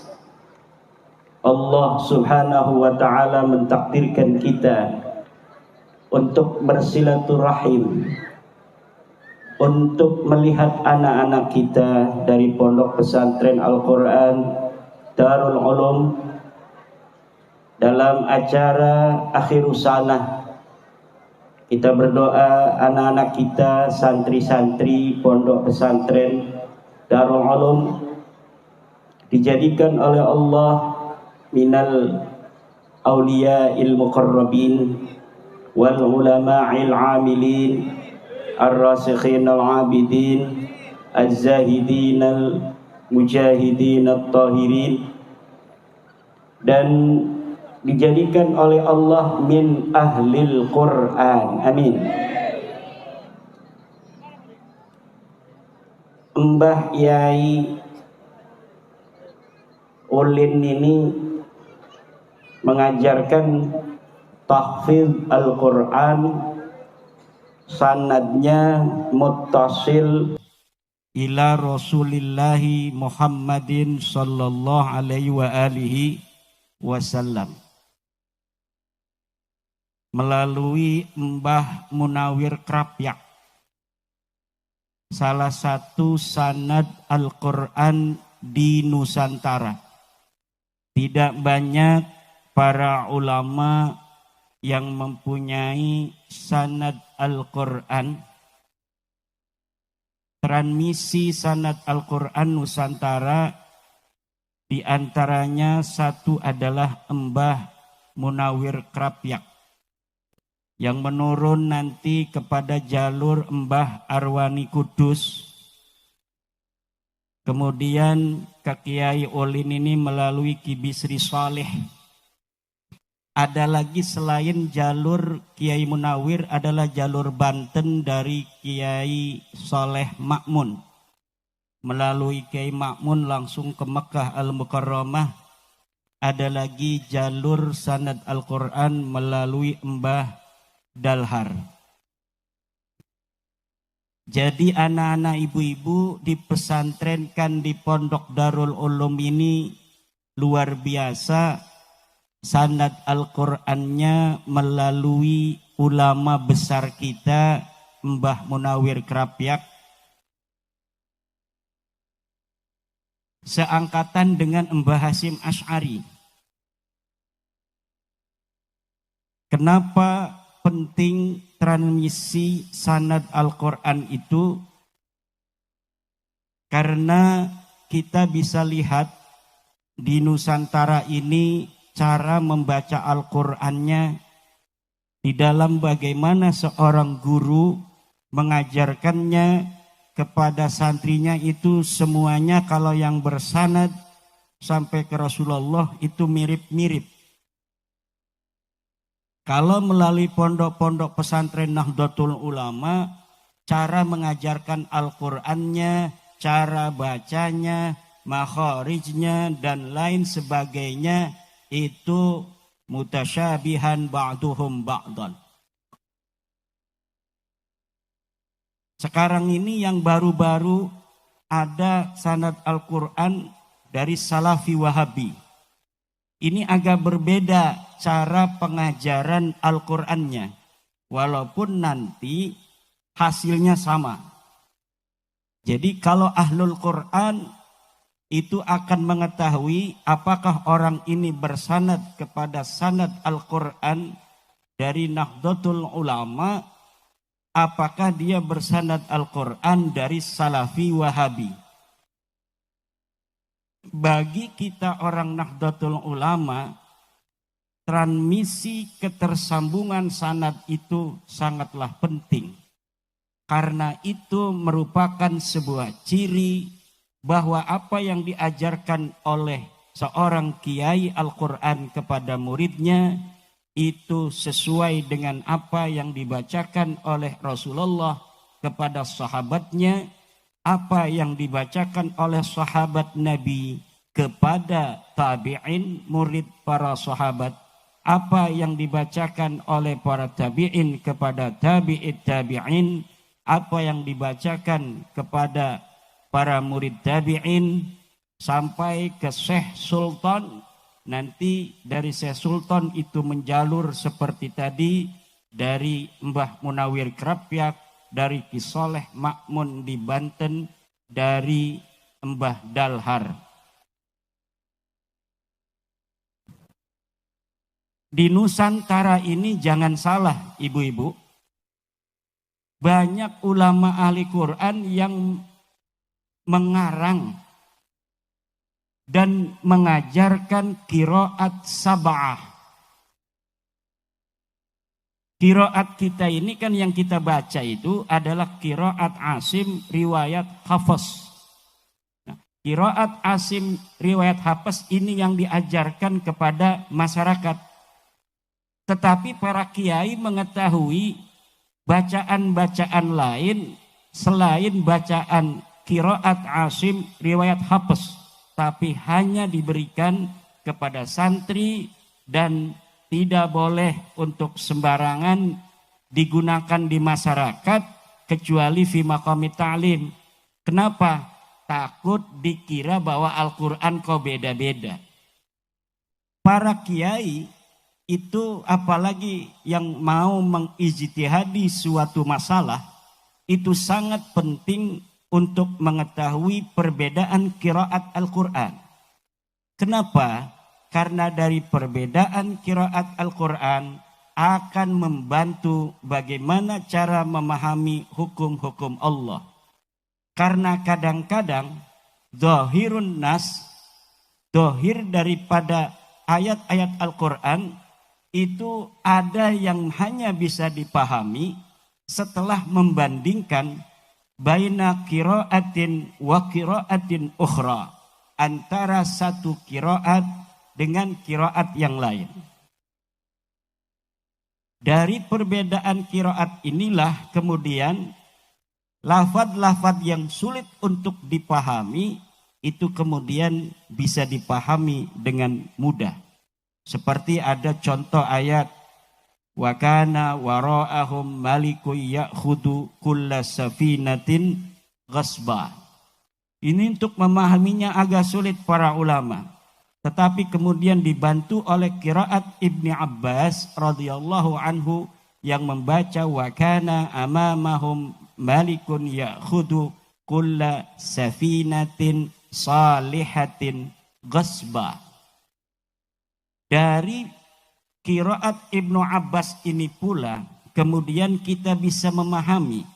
Allah subhanahu wa ta'ala mentakdirkan kita untuk bersilaturahim, untuk melihat anak-anak kita dari Pondok Pesantren Al-Quran Darul Ulum dalam acara Akhirus Sanah. Kita berdoa anak-anak kita, santri-santri Pondok Pesantren Darul Ulum dijadikan oleh Allah minal awliya'il muqarrabin wal ulama'il amilin ar-rasikhin al-abidin az-zahidin al-mujahidin al-tahirin, dan dijadikan oleh Allah min ahlil Quran. Amin. Mbah Yai Ulin ini mengajarkan tahfidz Al-Quran, sanadnya muttasil ila Rasulillahi Muhammadin sallallahu alaihi wa alihi wasallam melalui Mbah Munawir Krapyak, salah satu sanad Al-Quran di Nusantara. Tidak banyak para ulama yang mempunyai sanad Al-Quran. Transmisi sanad Al-Quran Nusantara diantaranya satu adalah Mbah Munawir Krapyak yang menurun nanti kepada jalur Mbah Arwani Kudus. Kemudian ke Kiai Ulin ini melalui Ki Bisri Saleh. Ada lagi selain jalur Kiai Munawir adalah jalur Banten dari Kiai Saleh Makmun. Melalui Kiai Makmun langsung ke Mekah Al-Mukarramah. Ada lagi jalur sanad Al-Quran melalui Mbah Dalhar. Jadi anak-anak ibu-ibu dipesantrenkan di Pondok Darul Ulum ini luar biasa. Sanad Al-Qurannya melalui ulama besar kita Mbah Munawir Krapyak, seangkatan dengan Mbah Hasyim Asy'ari. Kenapa penting transmisi sanad Al-Quran itu? Karena kita bisa lihat di Nusantara ini cara membaca Al-Qurannya di dalam bagaimana seorang guru mengajarkannya kepada santrinya itu semuanya kalau yang bersanad sampai ke Rasulullah itu mirip-mirip. Kalau melalui pondok-pondok pesantren Nahdlatul Ulama, cara mengajarkan Al-Qur'annya, cara bacanya, makharijnya dan lain sebagainya itu mutasyabihan ba'duhum ba'dan. Sekarang ini yang baru-baru ada sanad Al-Quran dari Salafi Wahabi. Ini agak berbeda cara pengajaran Al-Qur'annya. Walaupun nanti hasilnya sama. Jadi kalau Ahlul Quran itu akan mengetahui apakah orang ini bersanad kepada sanad Al-Quran dari Nahdlatul Ulama, apakah dia bersanad Al-Quran dari Salafi Wahabi. bagi kita orang Nahdlatul Ulama, transmisi ketersambungan sanad itu sangatlah penting. Karena itu merupakan sebuah ciri bahwa apa yang diajarkan oleh seorang kiai Al-Quran kepada muridnya itu sesuai dengan apa yang dibacakan oleh Rasulullah kepada sahabatnya, apa yang dibacakan oleh sahabat Nabi kepada tabi'in, murid para sahabat, apa yang dibacakan oleh para tabi'in kepada tabi'it tabi'in, apa yang dibacakan kepada para murid tabi'in, sampai ke Syekh Sultan. Nanti dari Syekh Sultan itu menjalur seperti tadi, dari Mbah Munawir Krapyak, dari Ki Soleh Makmun di Banten, dari Mbah Dalhar. Di Nusantara ini jangan salah ibu-ibu, banyak ulama ahli Quran yang mengarang dan mengajarkan qiraat sab'ah. Qiraat kita ini kan yang kita baca itu adalah qiraat Asim riwayat Hafs. Nah, qiraat Asim riwayat Hafs ini yang diajarkan kepada masyarakat. Tetapi para kiai mengetahui bacaan-bacaan lain selain bacaan qiraat Asim riwayat Hafs, tapi hanya diberikan kepada santri dan tidak boleh untuk sembarangan digunakan di masyarakat kecuali fi maqami ta'lim. Kenapa? Takut dikira bahwa Al-Quran kok beda-beda. Para kiai itu apalagi yang mau mengijtihadi suatu masalah, itu sangat penting untuk mengetahui perbedaan qiraat Al-Quran. Kenapa? Karena dari perbedaan qiraat Al-Quran akan membantu bagaimana cara memahami hukum-hukum Allah. Karena kadang-kadang zahirun nas, zahir daripada ayat-ayat Al-Quran itu ada yang hanya bisa dipahami setelah membandingkan baina qiraatin wa qiraatin ukhra, antara satu qiraat dengan qiraat yang lain. Dari perbedaan qiraat inilah kemudian lafaz-lafaz yang sulit untuk dipahami itu kemudian bisa dipahami dengan mudah. Seperti ada contoh ayat wa kana wara'ahum malikun ya'khudhu kulla safinatin ghasba. Ini untuk memahaminya agak sulit para ulama. Tetapi kemudian dibantu oleh qiraat Ibni Abbas radhiyallahu anhu yang membaca wa kana amamahum malikun ya'khudhu kulla safinatin salihatin ghasba. Dari qiraat Ibnu Abbas ini pula kemudian kita bisa memahami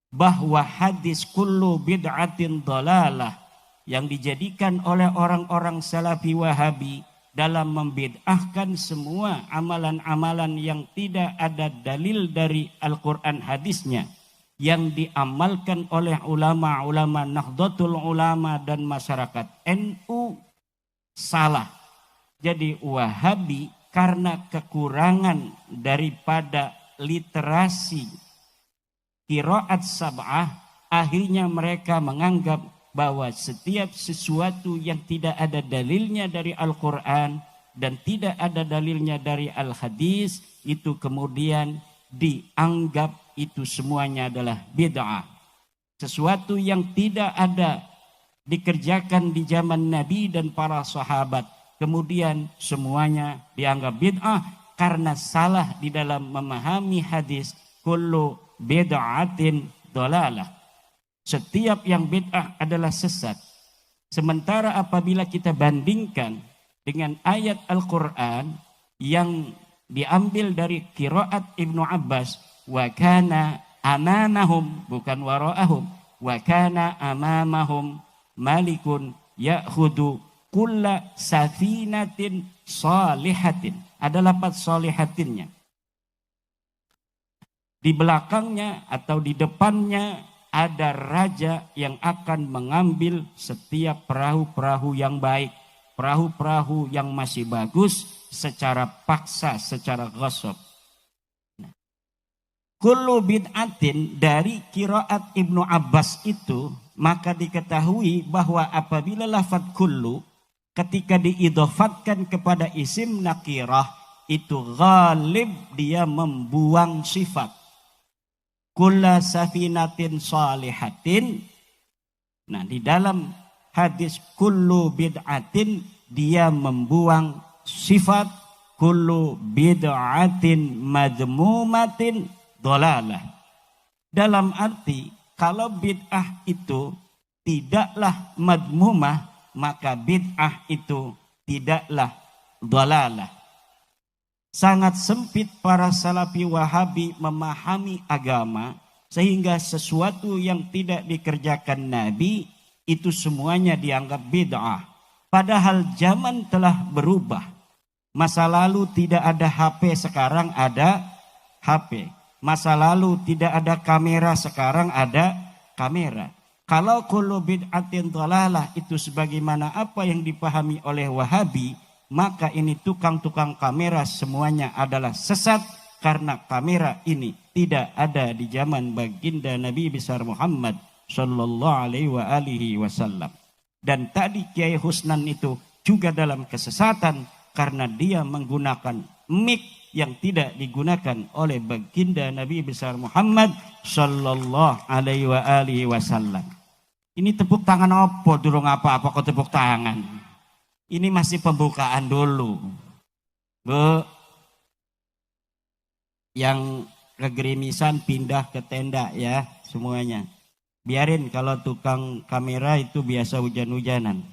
bahwa hadis kullu bid'atin dhalalah yang dijadikan oleh orang-orang Salafi Wahabi dalam membid'ahkan semua amalan-amalan yang tidak ada dalil dari Al-Quran hadisnya, yang diamalkan oleh ulama-ulama Nahdlatul Ulama dan masyarakat NU, salah. Jadi Wahabi karena kekurangan daripada literasi qiraat sab'ah, akhirnya mereka menganggap bahwa setiap sesuatu yang tidak ada dalilnya dari Al-Quran dan tidak ada dalilnya dari Al-Hadis itu kemudian dianggap itu semuanya adalah bid'ah. Sesuatu yang tidak ada dikerjakan di zaman Nabi dan para sahabat, kemudian semuanya dianggap bid'ah karena salah di dalam memahami hadis kullu bid'atin dhalalah. Setiap yang bid'ah adalah sesat. Sementara apabila kita bandingkan dengan ayat Al-Quran yang diambil dari qiraat Ibnu Abbas, wa kana amamahum, bukan wara'ahum, wa kana amamahum malikun ya'khudhu kulla safinatin salihatin. Ada lafaz salihatinnya. Di belakangnya atau di depannya ada raja yang akan mengambil setiap perahu-perahu yang baik. Perahu-perahu yang masih bagus secara paksa, secara ghasab. Kullu bid'atin dari qiraat Ibnu Abbas itu, maka diketahui bahwa apabila lafaz kullu ketika diidhofatkan kepada isim nakirah itu ghalib dia membuang sifat. Kulla safinatin salihatin. Nah, di dalam hadis kullu bid'atin dia membuang sifat kullu bid'atin madmumatin dhalalah. Dalam arti kalau bid'ah itu tidaklah madmumah, maka bid'ah itu tidaklah dhalalah. Sangat sempit para salafi wahabi memahami agama, sehingga sesuatu yang tidak dikerjakan Nabi itu semuanya dianggap bid'ah. Padahal zaman telah berubah. Masa lalu tidak ada HP, sekarang ada HP. Masa lalu tidak ada kamera, sekarang ada kamera. Kalau kullu bid'atin dhalalah itu sebagaimana apa yang dipahami oleh Wahabi, maka ini tukang-tukang kamera semuanya adalah sesat, karena kamera ini tidak ada di zaman baginda Nabi besar Muhammad sallallahu alaihi wasallam. Dan tadi Kiai Husnan itu juga dalam kesesatan karena dia menggunakan mic yang tidak digunakan oleh baginda Nabi besar Muhammad sallallahu alaihi wasallam. Ini tepuk tangan apa? Durung apa-apa kok tepuk tangan. Ini masih pembukaan dulu. Bu, yang kegerimisan pindah ke tenda ya semuanya. Biarin, kalau tukang kamera itu biasa hujan-hujanan.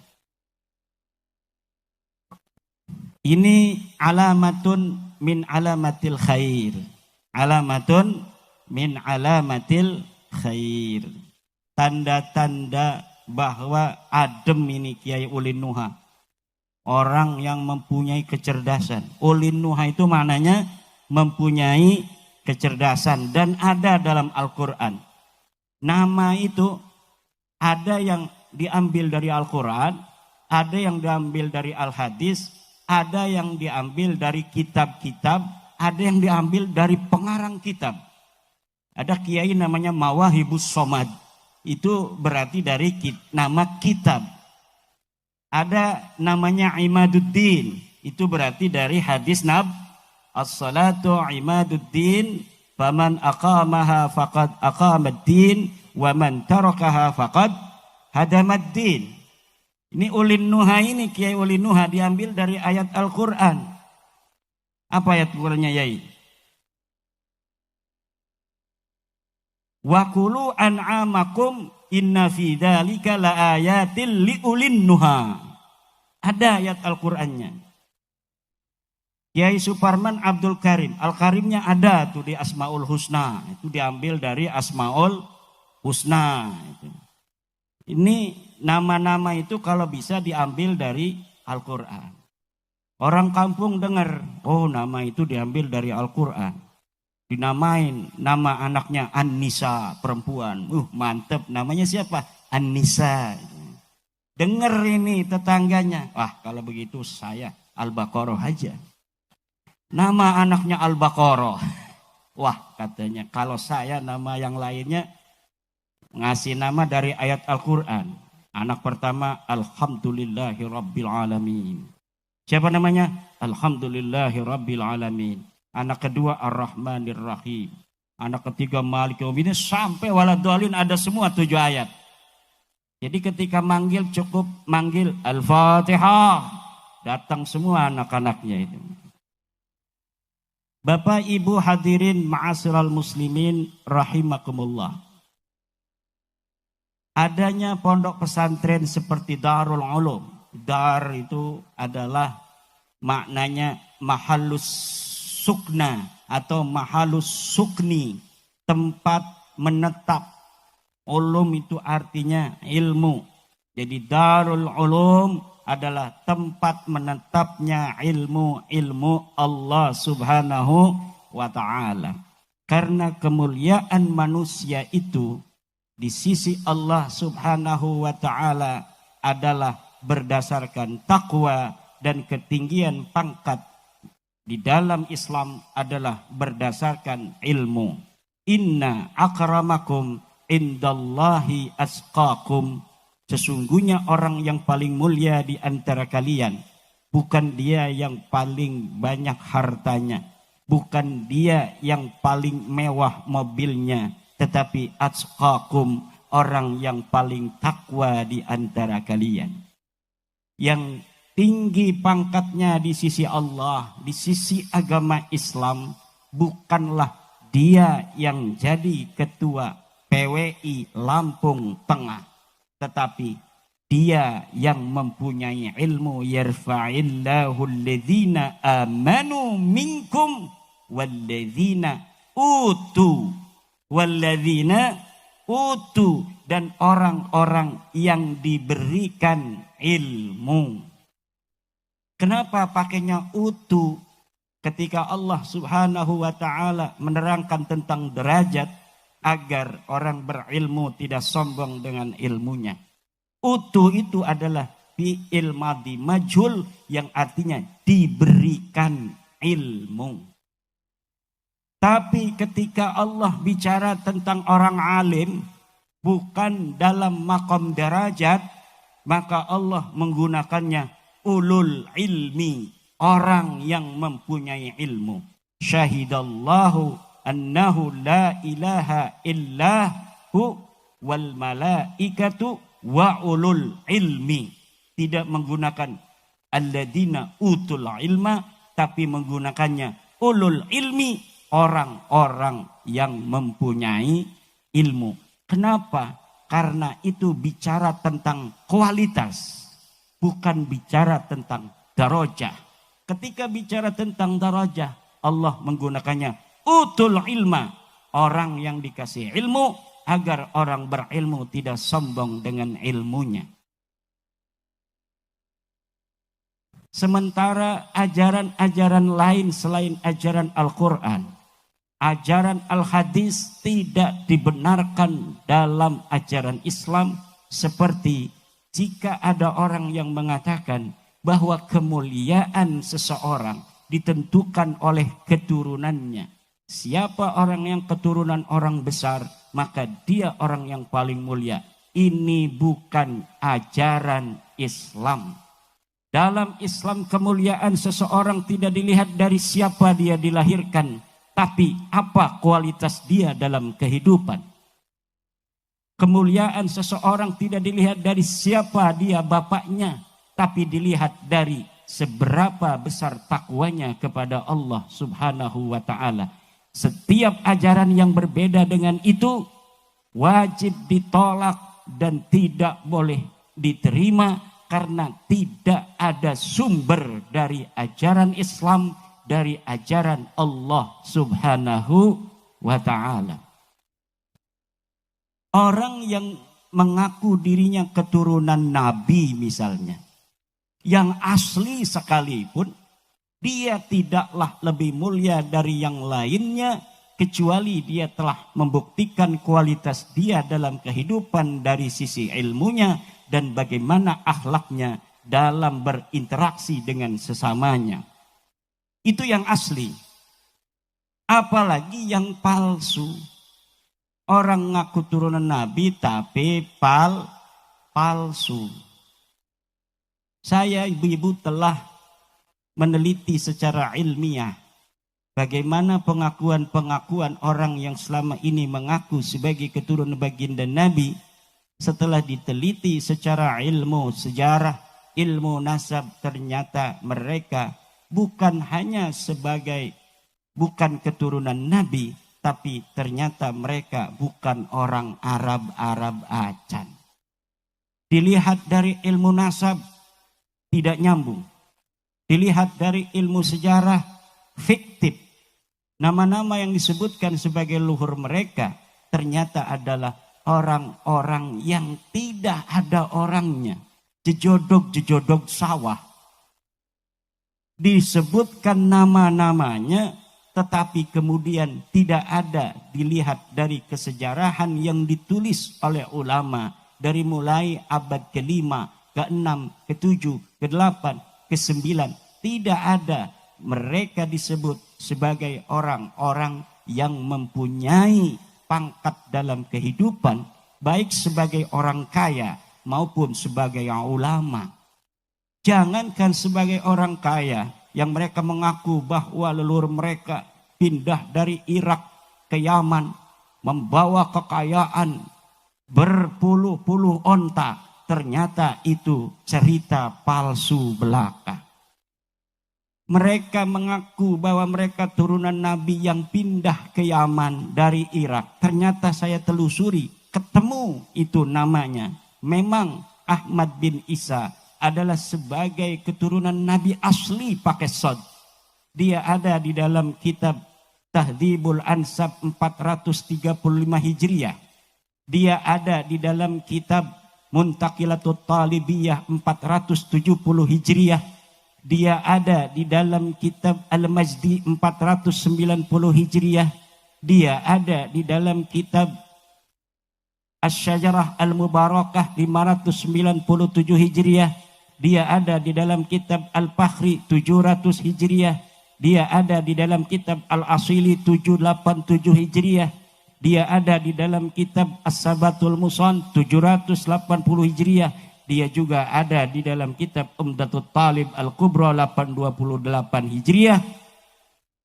Ini alamatun min alamatil khair. Alamatun min alamatil khair. Tanda-tanda bahwa adem ini Kiai Ulin Nuha. Orang yang mempunyai kecerdasan. Ulin Nuha itu maknanya mempunyai kecerdasan. Dan ada dalam Al-Quran. Nama itu ada yang diambil dari Al-Quran. Ada yang diambil dari Al-Hadis. Ada yang diambil dari kitab-kitab. Ada yang diambil dari pengarang kitab. Ada kiai namanya Mawahibus Somad. Itu berarti dari nama kitab. Ada namanya Imaduddin, itu berarti dari hadis Nabi, as-salatu imaduddin, faman aqamaha faqad aqamaddin, wa man tarakaha faqad hadamaddin. Ini Ulin Nuha ini, Kiai Ulin Nuha diambil dari ayat Al-Quran. Apa ayat Al-Qurannya Yai? Wa kulu an'amakum inna fi dzalika laayatil liulin nuha. Ada ayat Al-Qur'annya. Kiai Suparman Abdul Karim, Al-Karimnya ada tuh di Asmaul Husna. Itu diambil dari Asmaul Husna. Ini nama-nama itu kalau bisa diambil dari Al-Qur'an. Orang kampung dengar, oh nama itu diambil dari Al-Qur'an. Dinamain nama anaknya An-Nisa, perempuan. Mantep, namanya siapa? An-Nisa. Dengar ini tetangganya. Wah, kalau begitu saya Al-Baqarah aja. Nama anaknya Al-Baqarah. Wah, katanya kalau saya nama yang lainnya ngasih nama dari ayat Al-Quran. Anak pertama Alhamdulillahi Rabbil Alamin. Siapa namanya? Alhamdulillahi Rabbil Alamin. Anak kedua Ar-Rahmanir Rahim. Anak ketiga Malik Yaumiddin, sampai waladhdallin ada semua 7 ayat. Jadi ketika manggil cukup manggil Al-Fatihah. Datang semua anak-anaknya itu. Bapak Ibu hadirin ma'asyiral muslimin rahimakumullah. Adanya pondok pesantren seperti Darul Ulum. Dar itu adalah maknanya mahallus sukna atau mahallus sukni, tempat menetap. Ulum itu artinya ilmu. Jadi Darul Ulum adalah tempat menetapnya ilmu Allah Subhanahu wa ta'ala. Karena kemuliaan manusia itu di sisi Allah Subhanahu wa ta'ala adalah berdasarkan takwa, dan ketinggian pangkat di dalam Islam adalah berdasarkan ilmu. Inna akramakum indallahi asqakum. Sesungguhnya orang yang paling mulia di antara kalian bukan dia yang paling banyak hartanya, bukan dia yang paling mewah mobilnya, tetapi atqakum, orang yang paling takwa di antara kalian. Yang tinggi pangkatnya di sisi Allah, di sisi agama Islam, bukanlah dia yang jadi ketua PWI Lampung Tengah, tetapi dia yang mempunyai ilmu. Yarfa'illahu alladhina amanu minkum walladhina utu dan orang-orang yang diberikan ilmu. Kenapa pakainya utu ketika Allah Subhanahu wa ta'ala menerangkan tentang derajat agar orang berilmu tidak sombong dengan ilmunya? Utu itu adalah fi'il madhi majhul yang artinya diberikan ilmu. Tapi ketika Allah bicara tentang orang alim, bukan dalam maqam derajat, maka Allah menggunakannya ulul ilmi, orang yang mempunyai ilmu. Syahidallahu annahu la ilaha illahu wal malaikatu wa ulul ilmi. Tidak menggunakan alladzina utul ilma, tapi menggunakannya ulul ilmi, orang-orang yang mempunyai ilmu. Kenapa? Karena itu bicara tentang kualitas, bukan bicara tentang darajah. Ketika bicara tentang darajah, Allah menggunakannya utul ilma, orang yang dikasih ilmu, agar orang berilmu tidak sombong dengan ilmunya. Sementara ajaran-ajaran lain selain ajaran Al-Quran, ajaran Al-Hadis tidak dibenarkan dalam ajaran Islam. Seperti jika ada orang yang mengatakan bahwa kemuliaan seseorang ditentukan oleh keturunannya. Siapa orang yang keturunan orang besar, maka dia orang yang paling mulia. Ini bukan ajaran Islam. Dalam Islam kemuliaan seseorang tidak dilihat dari siapa dia dilahirkan, tapi apa kualitas dia dalam kehidupan. Kemuliaan seseorang tidak dilihat dari siapa dia bapaknya, tapi dilihat dari seberapa besar takwanya kepada Allah Subhanahu wa ta'ala. Setiap ajaran yang berbeda dengan itu wajib ditolak dan tidak boleh diterima, karena tidak ada sumber dari ajaran Islam, dari ajaran Allah Subhanahu wa ta'ala. Orang yang mengaku dirinya keturunan Nabi misalnya, yang asli sekalipun, dia tidaklah lebih mulia dari yang lainnya, kecuali dia telah membuktikan kualitas dia dalam kehidupan dari sisi ilmunya dan bagaimana akhlaknya dalam berinteraksi dengan sesamanya. Itu yang asli. Apalagi yang palsu. Orang ngaku turunan Nabi tapi palsu. Saya ibu-ibu telah meneliti secara ilmiah bagaimana pengakuan-pengakuan orang yang selama ini mengaku sebagai keturunan baginda Nabi. Setelah diteliti secara ilmu sejarah, ilmu nasab, ternyata mereka bukan hanya bukan keturunan Nabi, tapi ternyata mereka bukan orang Arab acan. Dilihat dari ilmu nasab tidak nyambung. Dilihat dari ilmu sejarah fiktif. Nama-nama yang disebutkan sebagai luhur mereka ternyata adalah orang-orang yang tidak ada orangnya. jejodok-jejodok sawah. Disebutkan nama-namanya, tetapi kemudian tidak ada dilihat dari kesejarahan yang ditulis oleh ulama dari mulai abad ke-5, ke-6, ke-7, ke-8, ke-9. Tidak ada mereka disebut sebagai orang-orang yang mempunyai pangkat dalam kehidupan, baik sebagai orang kaya maupun sebagai ulama. Jangankan sebagai orang kaya yang mereka mengaku bahwa leluhur mereka pindah dari Irak ke Yaman, membawa kekayaan berpuluh-puluh onta. Ternyata itu cerita palsu belaka. Mereka mengaku bahwa mereka turunan Nabi yang pindah ke Yaman dari Irak. Ternyata saya telusuri, ketemu itu namanya. Memang Ahmad bin Isa adalah sebagai keturunan Nabi asli pakai sod. Dia ada di dalam kitab Tahdhibul Ansab 435 Hijriah. Dia ada di dalam kitab Muntaqilatut Talibiyah 470 Hijriah. Dia ada di dalam kitab Al-Majdi 490 Hijriah. Dia ada di dalam kitab Asy-Syajarah Al-Mubarakah 597 Hijriah. Dia ada di dalam kitab Al-Fakhri 700 Hijriah. Dia ada di dalam kitab Al-Asili 787 Hijriah. Dia ada di dalam kitab As-Sabatul Musan 780 Hijriah. Dia juga ada di dalam kitab Umdatut Talib Al-Kubra 828 Hijriah.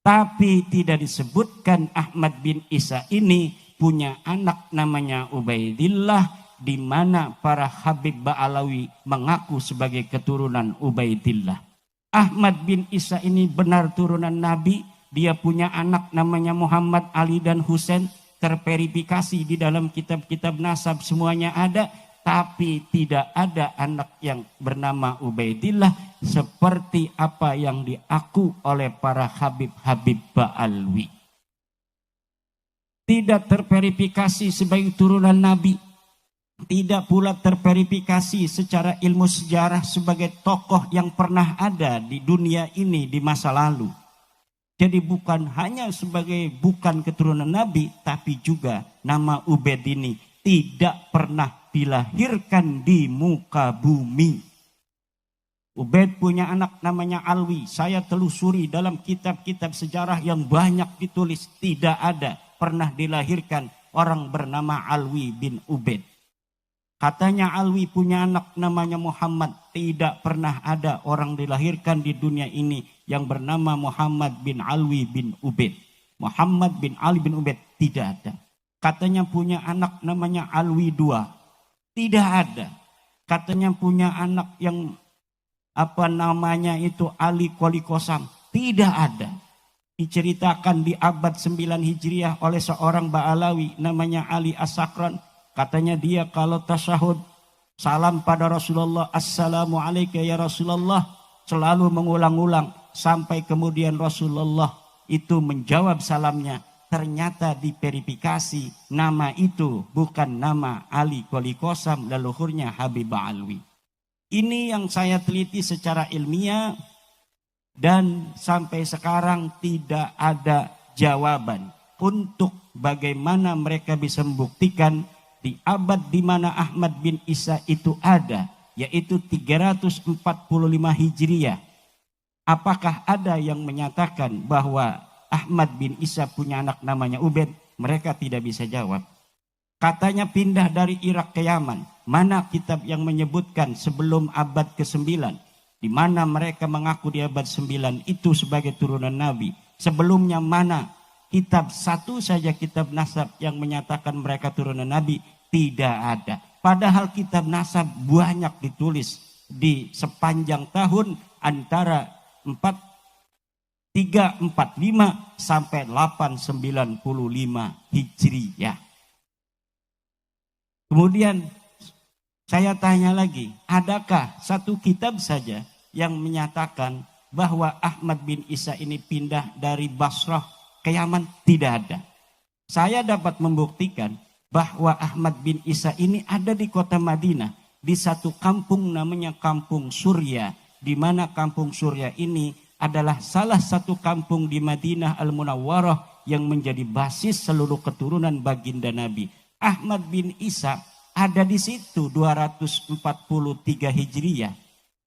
Tapi tidak disebutkan Ahmad bin Isa ini punya anak namanya Ubaidillah, di mana para Habib Ba'alawi mengaku sebagai keturunan Ubaidillah. Ahmad bin Isa ini benar turunan Nabi. Dia punya anak namanya Muhammad, Ali dan Husain. Terverifikasi di dalam kitab-kitab nasab semuanya ada. Tapi tidak ada anak yang bernama Ubaidillah seperti apa yang diaku oleh para Habib-Habib Ba'alawi. Tidak terverifikasi sebagai turunan Nabi. Tidak pula terverifikasi secara ilmu sejarah sebagai tokoh yang pernah ada di dunia ini di masa lalu. Jadi bukan hanya sebagai bukan keturunan Nabi, tapi juga nama Ubaid ini tidak pernah dilahirkan di muka bumi. Ubaid punya anak namanya Alwi. Saya telusuri dalam kitab-kitab sejarah yang banyak ditulis. Tidak ada pernah dilahirkan orang bernama Alwi bin Ubaid. Katanya Alwi punya anak namanya Muhammad. Tidak pernah ada orang dilahirkan di dunia ini yang bernama Muhammad bin Alwi bin Ubaid. Muhammad bin Ali bin Ubaid tidak ada. Katanya punya anak namanya Alwi II. Tidak ada. Katanya punya anak yang Ali Qoli Qasam. Tidak ada. Diceritakan di abad 9 Hijriah oleh seorang Ba'alawi namanya Ali As-Sakran. Katanya dia kalau tasyahud salam pada Rasulullah, Assalamualaikum ya Rasulullah, selalu mengulang-ulang sampai kemudian Rasulullah itu menjawab salamnya. Ternyata diverifikasi nama itu bukan nama Ali Qoli Qasam, leluhurnya Habib Ba'alawi. Ini yang saya teliti secara ilmiah dan sampai sekarang tidak ada jawaban untuk bagaimana mereka bisa membuktikan di abad di mana Ahmad bin Isa itu ada, yaitu 345 Hijriah. Apakah ada yang menyatakan bahwa Ahmad bin Isa punya anak namanya Ubaid? Mereka tidak bisa jawab. Katanya pindah dari Irak ke Yaman. Mana kitab yang menyebutkan sebelum abad ke-9? Di mana mereka mengaku di abad 9 itu sebagai turunan Nabi. Sebelumnya mana kitab satu saja kitab nasab yang menyatakan mereka turunan Nabi? Tidak ada. Padahal kitab nasab banyak ditulis di sepanjang tahun antara 345 sampai 895 Hijriyah. Kemudian saya tanya lagi, adakah satu kitab saja yang menyatakan bahwa Ahmad bin Isa ini pindah dari Basrah ke Yaman? Tidak ada. Saya dapat membuktikan bahwa Ahmad bin Isa ini ada di kota Madinah. di satu kampung namanya Kampung Surya, di mana Kampung Surya ini adalah salah satu kampung di Madinah Al-Munawwarah yang menjadi basis seluruh keturunan baginda Nabi. Ahmad bin Isa ada di situ 243 Hijriyah.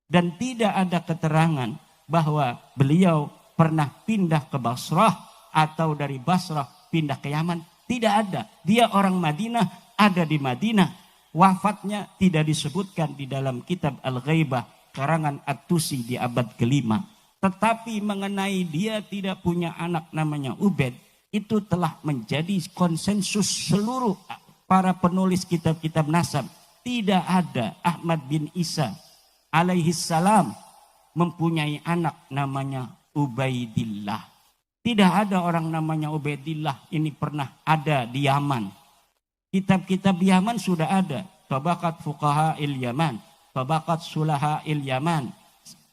Dan tidak ada keterangan bahwa beliau pernah pindah ke Basrah atau dari Basrah pindah ke Yaman. Tidak ada. Dia orang Madinah, ada di Madinah. Wafatnya tidak disebutkan di dalam kitab Al-Ghaibah karangan At-Tusi di abad ke-5. Tetapi mengenai dia tidak punya anak namanya Ubaid, itu telah menjadi konsensus seluruh para penulis kitab-kitab nasab. Tidak ada Ahmad bin Isa alaihi salam mempunyai anak namanya Ubaidillah. Tidak ada orang namanya Ubaidillah ini pernah ada di Yaman. Kitab-kitab Yaman sudah ada. Tabaqat Fuqaha il-Yaman, Tabaqat Sulaha il-Yaman,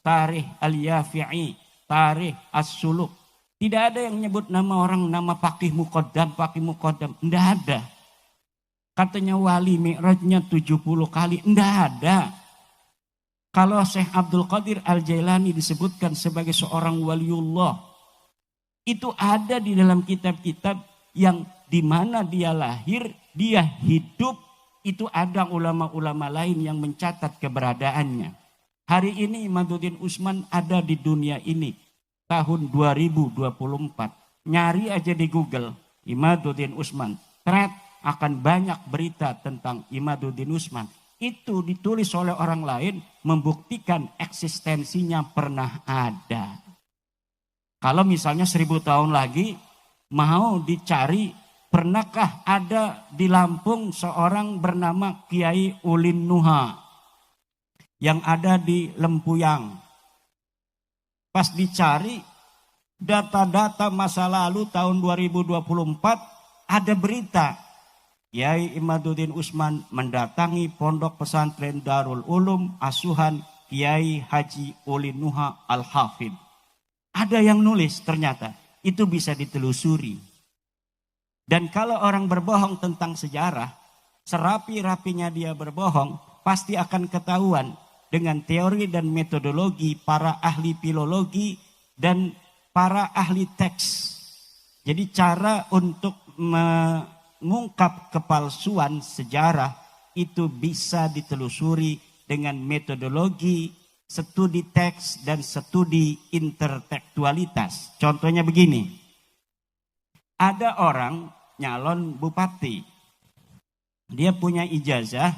Tarikh al-Yafi'i, Tarikh as-Suluk. Tidak ada yang nyebut nama orang, nama Faqih Muqaddam. Tidak ada. Katanya wali mi'rajnya 70 kali. Tidak ada. Kalau Syekh Abdul Qadir Al-Jailani disebutkan sebagai seorang waliullah, itu ada di dalam kitab-kitab yang di mana dia lahir, dia hidup, itu ada ulama-ulama lain yang mencatat keberadaannya. Hari ini Imaduddin Usman ada di dunia ini, tahun 2024. Nyari aja di Google, Imaduddin Usman. Thread akan banyak berita tentang Imaduddin Usman. Itu ditulis oleh orang lain membuktikan eksistensinya pernah ada. Kalau misalnya 1000 tahun lagi mau dicari, pernahkah ada di Lampung seorang bernama Kiai Ulin Nuha yang ada di Lempuyang. Pas dicari data-data masa lalu tahun 2024 ada berita Kiai Imaduddin Usman mendatangi pondok pesantren Darul Ulum asuhan Kiai Haji Ulin Nuha Al-Hafidh. Ada yang nulis ternyata, itu bisa ditelusuri. Dan kalau orang berbohong tentang sejarah, serapi-rapinya dia berbohong, pasti akan ketahuan dengan teori dan metodologi para ahli filologi dan para ahli teks. Jadi cara untuk mengungkap kepalsuan sejarah itu bisa ditelusuri dengan metodologi studi teks dan studi intertekstualitas. Contohnya begini, ada orang nyalon bupati, dia punya ijazah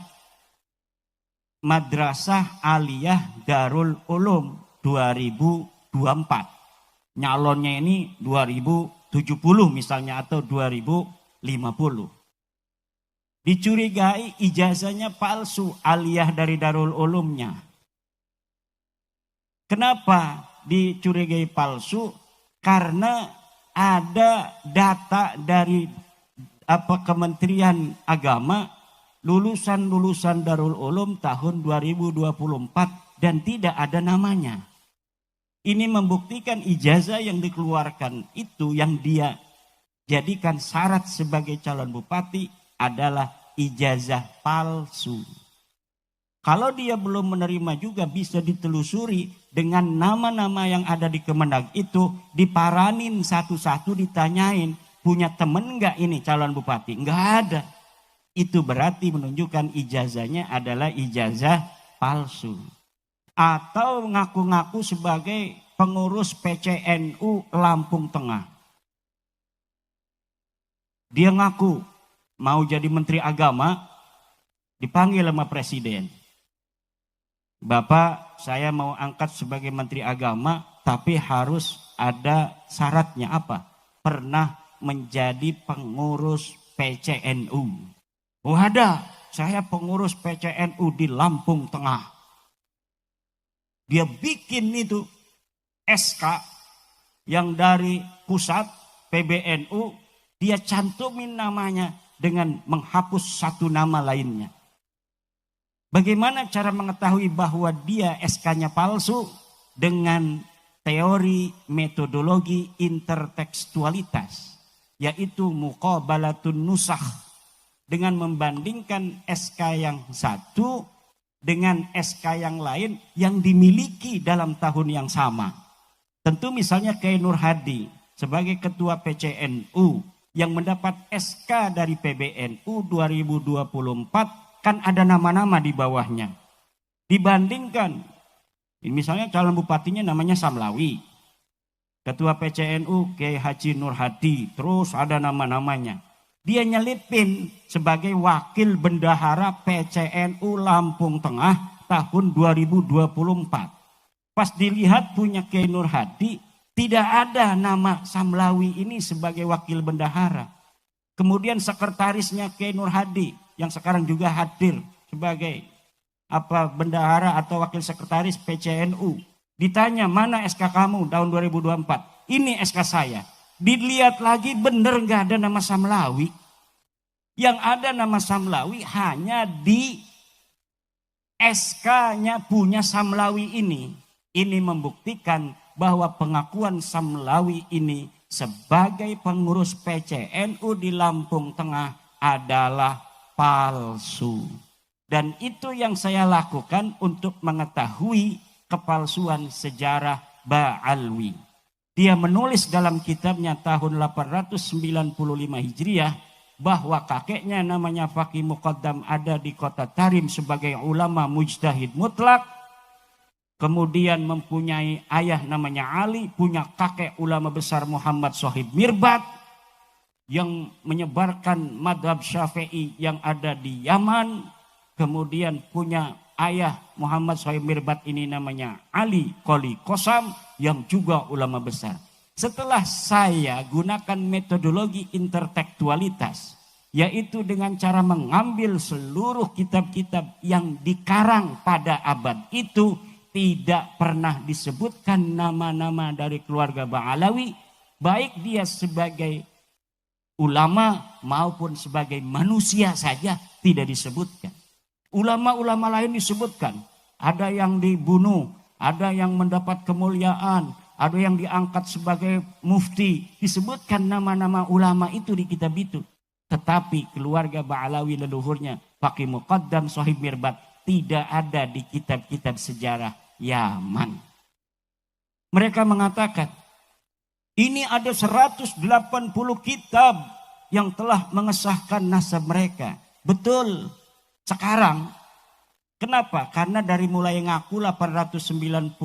Madrasah Aliyah Darul Ulum 2024. Nyalonnya ini 2070 misalnya atau 2050. Dicurigai ijazahnya palsu, aliyah dari Darul Ulumnya. Kenapa dicurigai palsu? Karena ada data dari Kementerian Agama lulusan-lulusan Darul Ulum tahun 2024 dan tidak ada namanya. Ini membuktikan ijazah yang dikeluarkan itu yang dia jadikan syarat sebagai calon bupati adalah ijazah palsu. Kalau dia belum menerima juga bisa ditelusuri dengan nama-nama yang ada di Kemenag itu, diparanin satu-satu, ditanyain, punya temen enggak ini calon bupati? Enggak ada. Itu berarti menunjukkan ijazahnya adalah ijazah palsu. Atau ngaku-ngaku sebagai pengurus PCNU Lampung Tengah. Dia ngaku mau jadi menteri agama, dipanggil sama presiden. Bapak, saya mau angkat sebagai menteri agama, tapi harus ada syaratnya apa? Pernah menjadi pengurus PCNU. Oh ada, saya pengurus PCNU di Lampung Tengah. Dia bikin itu SK yang dari pusat PBNU, dia cantumin namanya dengan menghapus satu nama lainnya. Bagaimana cara mengetahui bahwa dia SK-nya palsu? Dengan teori metodologi intertekstualitas, yaitu muqabalatun nusakh, dengan membandingkan SK yang satu dengan SK yang lain yang dimiliki dalam tahun yang sama. Tentu misalnya Kiai Nur Hadi sebagai ketua PCNU yang mendapat SK dari PBNU 2024 kan ada nama-nama di bawahnya. Dibandingkan misalnya calon bupatinya namanya Samlawi, ketua PCNU Kiai Haji Nur Hadi, terus ada nama-namanya. Dia nyelipin sebagai wakil bendahara PCNU Lampung Tengah tahun 2024. Pas dilihat punya Kiai Nur Hadi, tidak ada nama Samlawi ini sebagai wakil bendahara. Kemudian sekretarisnya Kiai Nur Hadi yang sekarang juga hadir sebagai bendahara atau wakil sekretaris PCNU. Ditanya, mana SK kamu tahun 2024? Ini SK saya. Dilihat lagi bener nggak ada nama Samlawi. Yang ada nama Samlawi hanya di SK-nya punya Samlawi ini. Ini membuktikan bahwa pengakuan Samlawi ini sebagai pengurus PCNU di Lampung Tengah adalah palsu. Dan itu yang saya lakukan untuk mengetahui kepalsuan sejarah Ba'alwi. Dia menulis dalam kitabnya tahun 895 Hijriah bahwa kakeknya namanya Faqih Muqaddam ada di kota Tarim sebagai ulama mujtahid mutlak. Kemudian mempunyai ayah namanya Ali, punya kakek ulama besar Muhammad Sohib Mirbat yang menyebarkan madhab Syafi'i yang ada di Yaman. Kemudian punya ayah Muhammad Sohib Mirbat ini namanya Ali Qoli Qosam yang juga ulama besar. Setelah saya gunakan metodologi intertekstualitas, yaitu dengan cara mengambil seluruh kitab-kitab yang dikarang pada abad itu, tidak pernah disebutkan nama-nama dari keluarga Ba'alawi, baik dia sebagai ulama maupun sebagai manusia saja tidak disebutkan. Ulama-ulama lain disebutkan, ada yang dibunuh, ada yang mendapat kemuliaan, ada yang diangkat sebagai mufti, disebutkan nama-nama ulama itu di kitab itu. Tetapi keluarga Ba'alawi leluhurnya, Faqih Muqaddam Sohib Mirbat, tidak ada di kitab-kitab sejarah Yaman. Mereka mengatakan, ini ada 180 kitab yang telah mengesahkan nasab mereka. Betul. Sekarang, kenapa? Karena dari mulai ngaku 895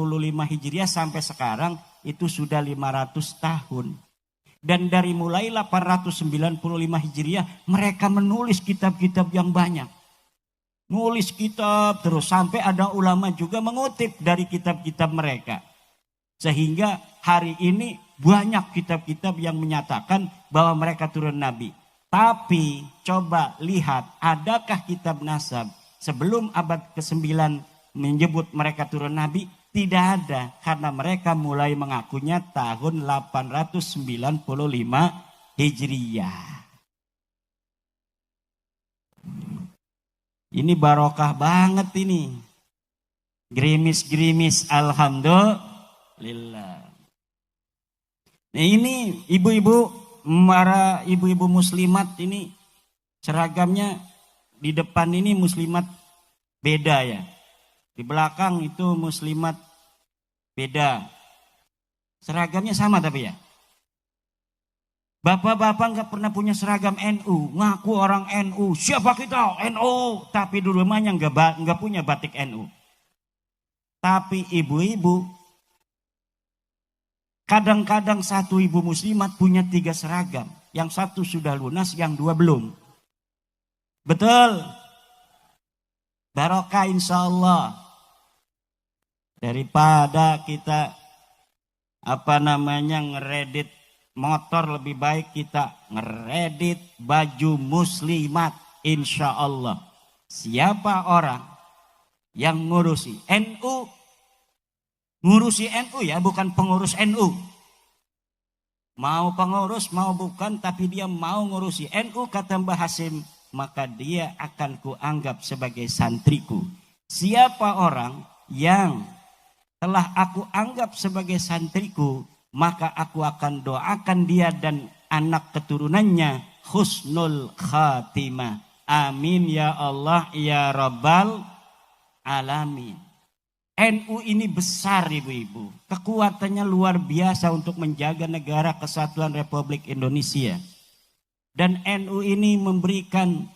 Hijriah sampai sekarang itu sudah 500 tahun. Dan dari mulai 895 Hijriah mereka menulis kitab-kitab yang banyak. Nulis kitab terus sampai ada ulama juga mengutip dari kitab-kitab mereka. Sehingga hari ini banyak kitab-kitab yang menyatakan bahwa mereka turun nabi. Tapi coba lihat, adakah kitab nasab sebelum abad ke-9 menyebut mereka turun nabi? Tidak ada, karena mereka mulai mengakunya tahun 895 Hijriah. Ini barokah banget ini. Gerimis-gerimis alhamdulillah. Nah ini ibu-ibu, para ibu-ibu muslimat ini seragamnya di depan ini muslimat beda ya. Di belakang itu muslimat beda. Seragamnya sama tapi ya. Bapak-bapak nggak pernah punya seragam NU, ngaku orang NU. Siapa kita? NU. Tapi di rumahnya nggak punya batik NU. Tapi ibu-ibu, kadang-kadang satu ibu muslimat punya 3 seragam. Yang satu sudah lunas, yang 2 belum. Betul. Barokah insya Allah. Daripada kita ngeredit motor, lebih baik kita ngeredit baju muslimat. Insya Allah. Siapa orang yang ngurusi NU? Ngurusi NU ya, bukan pengurus NU. Mau pengurus, mau bukan, tapi dia mau ngurusi NU, kata Mbah Hasim, maka dia akan kuanggap sebagai santriku. Siapa orang yang telah aku anggap sebagai santriku, maka aku akan doakan dia dan anak keturunannya husnul khatimah. Amin ya Allah ya Rabbal alamin. NU ini besar ibu-ibu. Kekuatannya luar biasa untuk menjaga negara kesatuan Republik Indonesia. Dan NU ini memberikan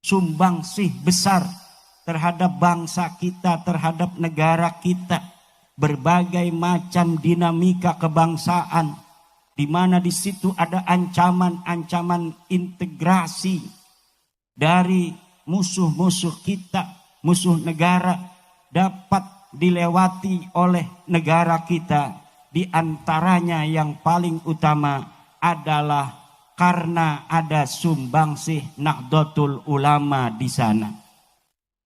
sumbangsih besar terhadap bangsa kita, terhadap negara kita. Berbagai macam dinamika kebangsaan. Di mana di situ ada ancaman-ancaman integrasi dari musuh-musuh kita, musuh negara dapat dilewati oleh negara kita. Di antaranya yang paling utama adalah karena ada sumbangsih Nahdlatul Ulama di sana.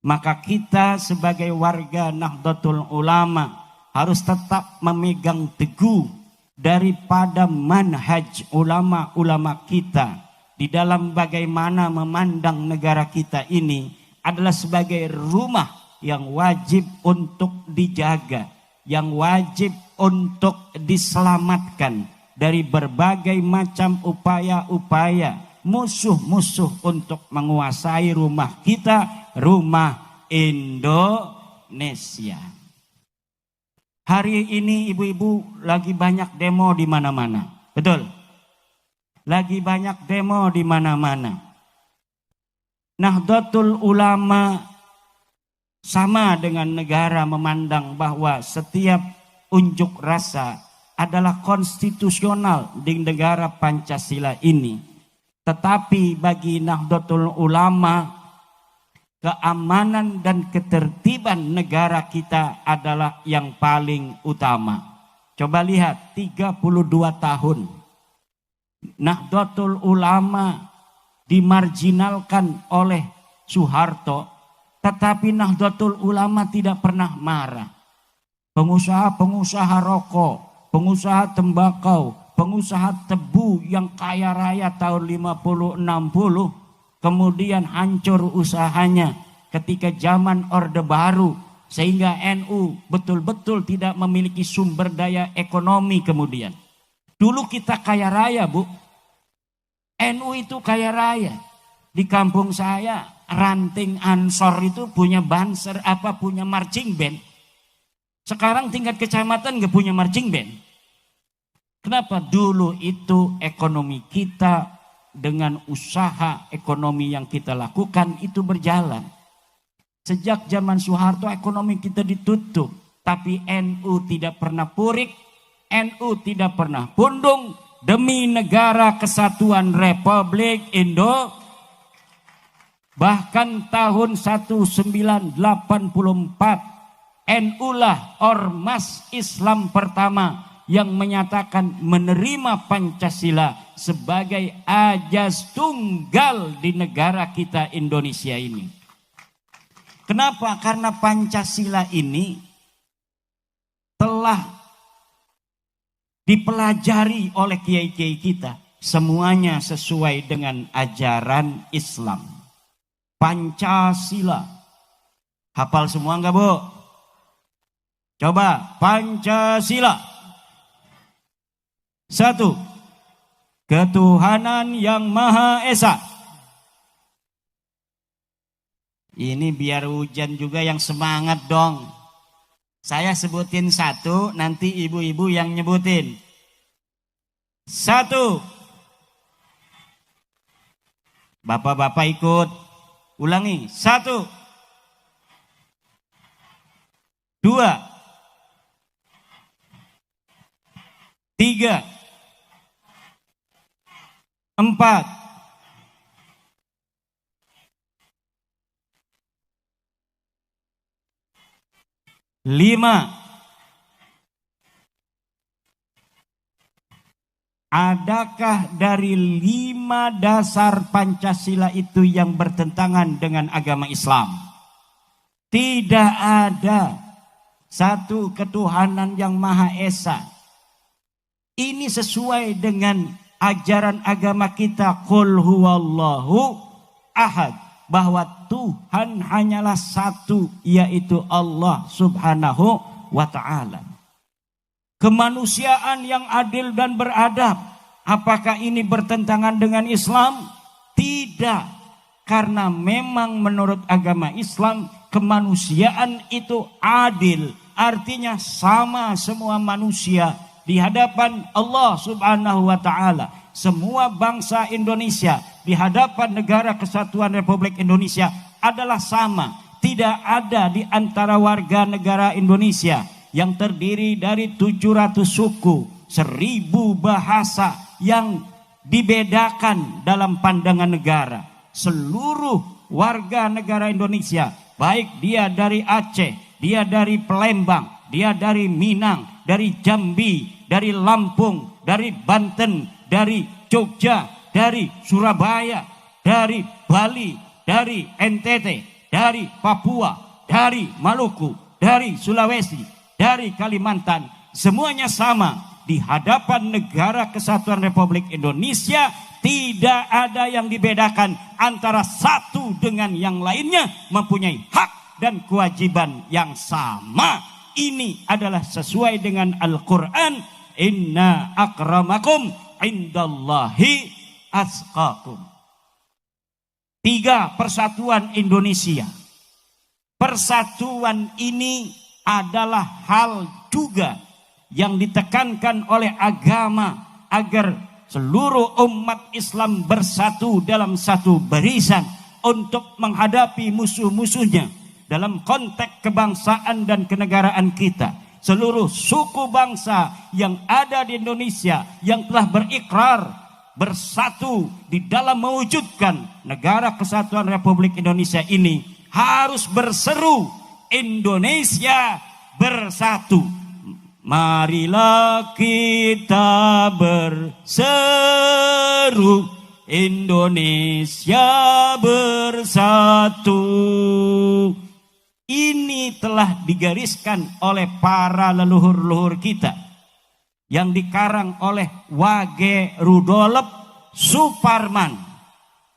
Maka kita sebagai warga Nahdlatul Ulama harus tetap memegang teguh daripada manhaj ulama-ulama kita di dalam bagaimana memandang negara kita ini adalah sebagai rumah yang wajib untuk dijaga, yang wajib untuk diselamatkan dari berbagai macam upaya-upaya musuh-musuh untuk menguasai rumah kita, rumah Indonesia. Hari ini ibu-ibu lagi banyak demo di mana-mana. Betul? Lagi banyak demo di mana-mana. Nahdlatul Ulama sama dengan negara memandang bahwa setiap unjuk rasa adalah konstitusional di negara Pancasila ini. Tetapi bagi Nahdlatul Ulama, keamanan dan ketertiban negara kita adalah yang paling utama. Coba lihat 32 tahun Nahdlatul Ulama dimarginalkan oleh Soeharto, tetapi Nahdlatul Ulama tidak pernah marah. Pengusaha-pengusaha rokok, pengusaha tembakau, pengusaha tebu yang kaya raya tahun 50-60 kemudian hancur usahanya ketika zaman Orde Baru, sehingga NU betul-betul tidak memiliki sumber daya ekonomi kemudian. Dulu kita kaya raya, Bu. NU itu kaya raya. Di kampung saya, ranting Ansor itu punya banser, punya marching band. Sekarang tingkat kecamatan nggak punya marching band. Kenapa? Dulu itu ekonomi kita dengan usaha ekonomi yang kita lakukan itu berjalan. Sejak zaman Soeharto ekonomi kita ditutup, tapi NU tidak pernah purik, NU tidak pernah pundung demi negara kesatuan Republik Indonesia. Bahkan tahun 1984 NU lah ormas Islam pertama yang menyatakan menerima Pancasila sebagai ajas tunggal di negara kita Indonesia ini. Kenapa? Karena Pancasila ini telah dipelajari oleh kiai-kiai kita. Semuanya sesuai dengan ajaran Islam. Pancasila. Hafal semua enggak, Bu? Coba, Pancasila. 1. Ketuhanan yang Maha Esa. Ini biar hujan juga yang semangat dong. Saya sebutin 1, nanti ibu-ibu yang nyebutin. 1. Bapak-bapak ikut. Ulangi. 1. 2. 3. 4. 5. Adakah dari 5 dasar Pancasila itu yang bertentangan dengan agama Islam? Tidak ada. 1 ketuhanan yang Maha Esa. Ini sesuai dengan ajaran agama kita, qul huwallahu ahad, bahwa Tuhan hanyalah satu, yaitu Allah Subhanahu wa ta'ala. Kemanusiaan yang adil dan beradab, apakah ini bertentangan dengan Islam? Tidak, karena memang menurut agama Islam kemanusiaan itu adil, artinya sama semua manusia di hadapan Allah Subhanahu wa taala. Semua bangsa Indonesia di hadapan Negara Kesatuan Republik Indonesia adalah sama. Tidak ada di antara warga negara Indonesia yang terdiri dari 700 suku, 1000 bahasa yang dibedakan dalam pandangan negara. Seluruh warga negara Indonesia, baik dia dari Aceh, dia dari Palembang, dia dari Minang, dari Jambi, dari Lampung, dari Banten, dari Jogja, dari Surabaya, dari Bali, dari NTT, dari Papua, dari Maluku, dari Sulawesi, dari Kalimantan, semuanya sama di hadapan Negara Kesatuan Republik Indonesia. Tidak ada yang dibedakan antara satu dengan yang lainnya, mempunyai hak dan kewajiban yang sama. Ini adalah sesuai dengan Al-Quran. Inna akramakum indallahi atqakum. 3, persatuan Indonesia. Persatuan ini adalah hal juga yang ditekankan oleh agama agar seluruh umat Islam bersatu dalam satu barisan untuk menghadapi musuh-musuhnya dalam konteks kebangsaan dan kenegaraan kita. Seluruh suku bangsa yang ada di Indonesia yang telah berikrar bersatu di dalam mewujudkan Negara Kesatuan Republik Indonesia ini harus berseru, Indonesia bersatu. Marilah kita berseru, Indonesia bersatu. Ini telah digariskan oleh para leluhur-leluhur kita yang dikarang oleh Wage Rudolf Supratman.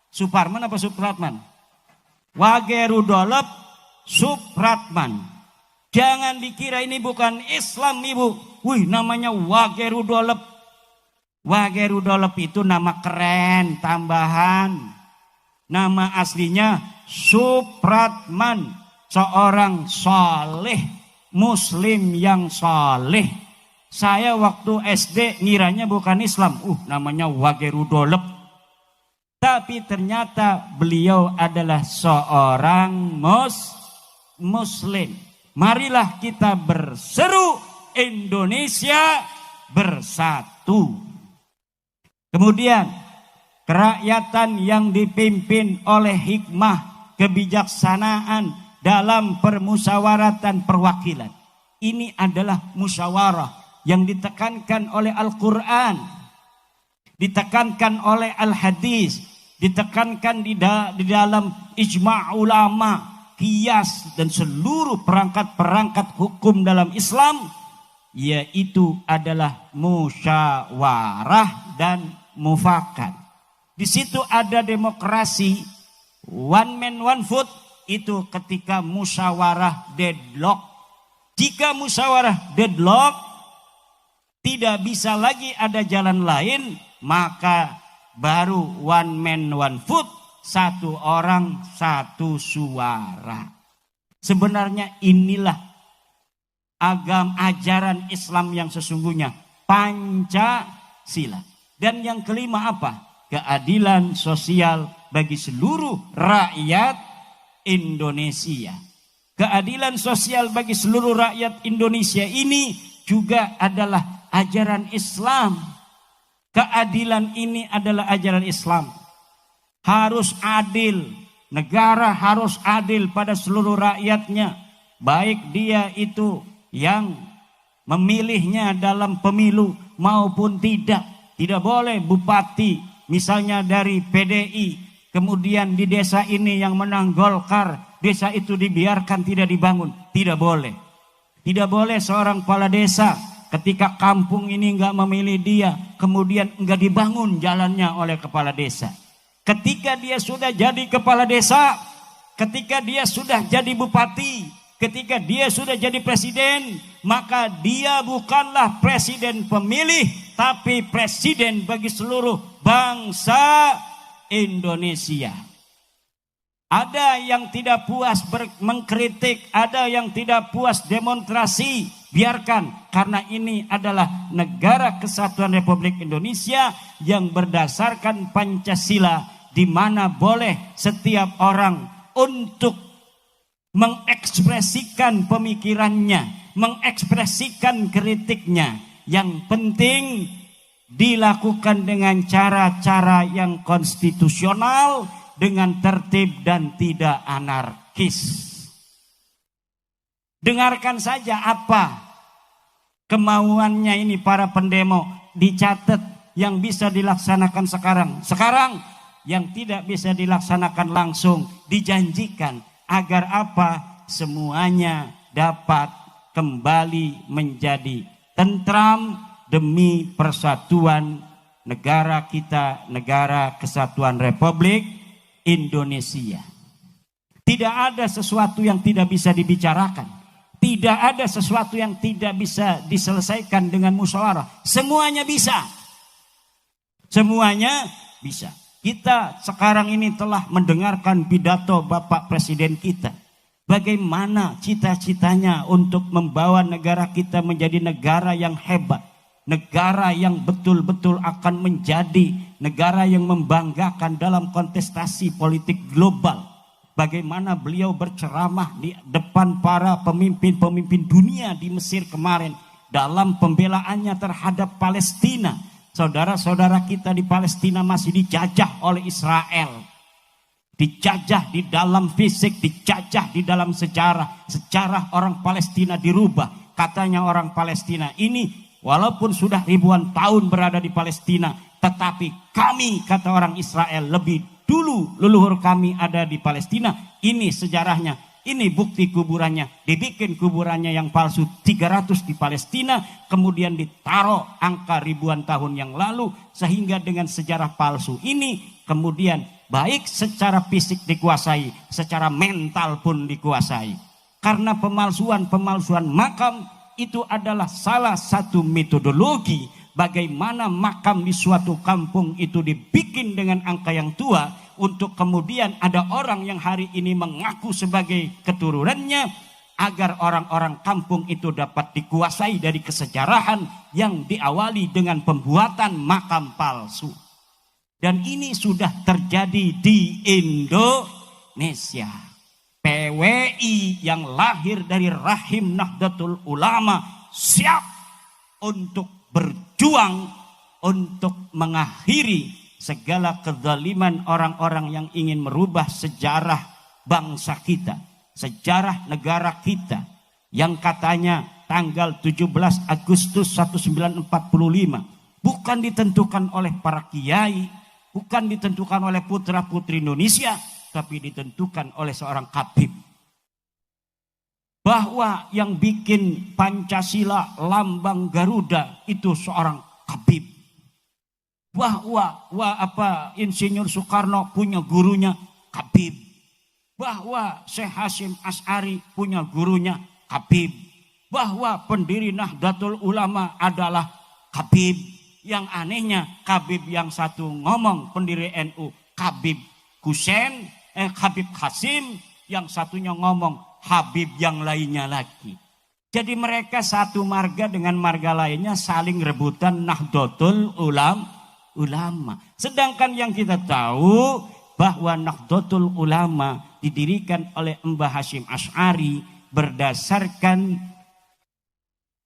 Supratman apa Supratman? Wage Rudolf Supratman. Jangan dikira ini bukan Islam, Ibu. Wih, namanya Wage Rudolf. Wage Rudolf itu nama keren, tambahan. Nama aslinya Supratman, seorang saleh, muslim yang saleh. Saya waktu SD ngiranya bukan Islam. Namanya Wage Rudolf. Tapi ternyata beliau adalah seorang muslim. Marilah kita berseru, Indonesia bersatu. Kemudian kerakyatan yang dipimpin oleh hikmah kebijaksanaan dalam permusyawaratan perwakilan. Ini adalah musyawarah yang ditekankan oleh Al-Quran, ditekankan oleh Al-Hadis, ditekankan di dalam ijma' ulama, qiyas dan seluruh perangkat-perangkat hukum dalam Islam, yaitu adalah musyawarah dan mufakat. Di situ ada demokrasi, one man one vote, itu ketika musyawarah deadlock. Jika musyawarah deadlock, tidak bisa lagi ada jalan lain, maka baru one man one vote, satu orang satu suara. Sebenarnya inilah ajaran Islam yang sesungguhnya, Pancasila. Dan yang kelima apa? Keadilan sosial bagi seluruh rakyat Indonesia. Keadilan sosial bagi seluruh rakyat Indonesia ini juga adalah ajaran Islam. Keadilan ini adalah ajaran Islam. Harus adil. Negara harus adil pada seluruh rakyatnya. Baik dia itu yang memilihnya dalam pemilu maupun tidak. Tidak boleh bupati misalnya dari PDI, kemudian di desa ini yang menang Golkar, desa itu dibiarkan tidak dibangun. Tidak boleh. Tidak boleh seorang kepala desa ketika kampung ini enggak memilih dia, kemudian enggak dibangun jalannya oleh kepala desa. Ketika dia sudah jadi kepala desa, ketika dia sudah jadi bupati, ketika dia sudah jadi presiden, maka dia bukanlah presiden pemilih, tapi presiden bagi seluruh bangsa Indonesia. Ada yang tidak puas mengkritik, ada yang tidak puas demonstrasi. Biarkan, karena ini adalah negara kesatuan Republik Indonesia yang berdasarkan Pancasila, di mana boleh setiap orang untuk mengekspresikan pemikirannya, mengekspresikan kritiknya. Yang penting dilakukan dengan cara-cara yang konstitusional, dengan tertib dan tidak anarkis. Dengarkan saja apa kemauannya ini para pendemo, dicatat yang bisa dilaksanakan sekarang yang tidak bisa dilaksanakan langsung, dijanjikan agar apa, semuanya dapat kembali menjadi tentram demi persatuan negara kita, negara kesatuan Republik Indonesia. Tidak ada sesuatu yang tidak bisa dibicarakan, tidak ada sesuatu yang tidak bisa diselesaikan dengan musyawarah. Semuanya bisa. Semuanya bisa. Kita sekarang ini telah mendengarkan pidato Bapak Presiden kita. Bagaimana cita-citanya untuk membawa negara kita menjadi negara yang hebat. Negara yang betul-betul akan menjadi negara yang membanggakan dalam kontestasi politik global. Bagaimana beliau berceramah di depan para pemimpin-pemimpin dunia di Mesir kemarin dalam pembelaannya terhadap Palestina. Saudara-saudara kita di Palestina masih dijajah oleh Israel. Dijajah di dalam fisik, dijajah di dalam sejarah. Sejarah orang Palestina dirubah. Katanya orang Palestina ini walaupun sudah ribuan tahun berada di Palestina, tetapi kami, kata orang Israel, lebih dulu leluhur kami ada di Palestina. Ini sejarahnya, ini bukti kuburannya. Dibikin kuburannya yang palsu 300 di Palestina, kemudian ditaruh angka ribuan tahun yang lalu, sehingga dengan sejarah palsu ini kemudian baik secara fisik dikuasai, secara mental pun dikuasai. Karena pemalsuan makam itu adalah salah satu metodologi bagaimana makam di suatu kampung itu dibikin dengan angka yang tua, untuk kemudian ada orang yang hari ini mengaku sebagai keturunannya, agar orang-orang kampung itu dapat dikuasai dari kesejarahan yang diawali dengan pembuatan makam palsu. Dan ini sudah terjadi di Indonesia. PWI yang lahir dari rahim Nahdlatul Ulama siap untuk berjuang untuk mengakhiri segala kezaliman orang-orang yang ingin merubah sejarah bangsa kita, sejarah negara kita, yang katanya tanggal 17 Agustus 1945 bukan ditentukan oleh para kiai, bukan ditentukan oleh putra-putri Indonesia, tapi ditentukan oleh seorang Khabib. Bahwa yang bikin Pancasila lambang Garuda itu seorang Khabib. Bahwa Insinyur Soekarno punya gurunya Khabib. Bahwa Syekh Hasyim Asy'ari punya gurunya Khabib. Bahwa pendiri Nahdlatul Ulama adalah Khabib. Yang anehnya Khabib yang satu ngomong pendiri NU Khabib Habib Qasim, yang satunya ngomong Habib yang lainnya lagi. Jadi mereka satu marga dengan marga lainnya saling rebutan Nahdlatul Ulama. Sedangkan yang kita tahu bahwa Nahdlatul Ulama didirikan oleh Mbah Hasyim Asy'ari berdasarkan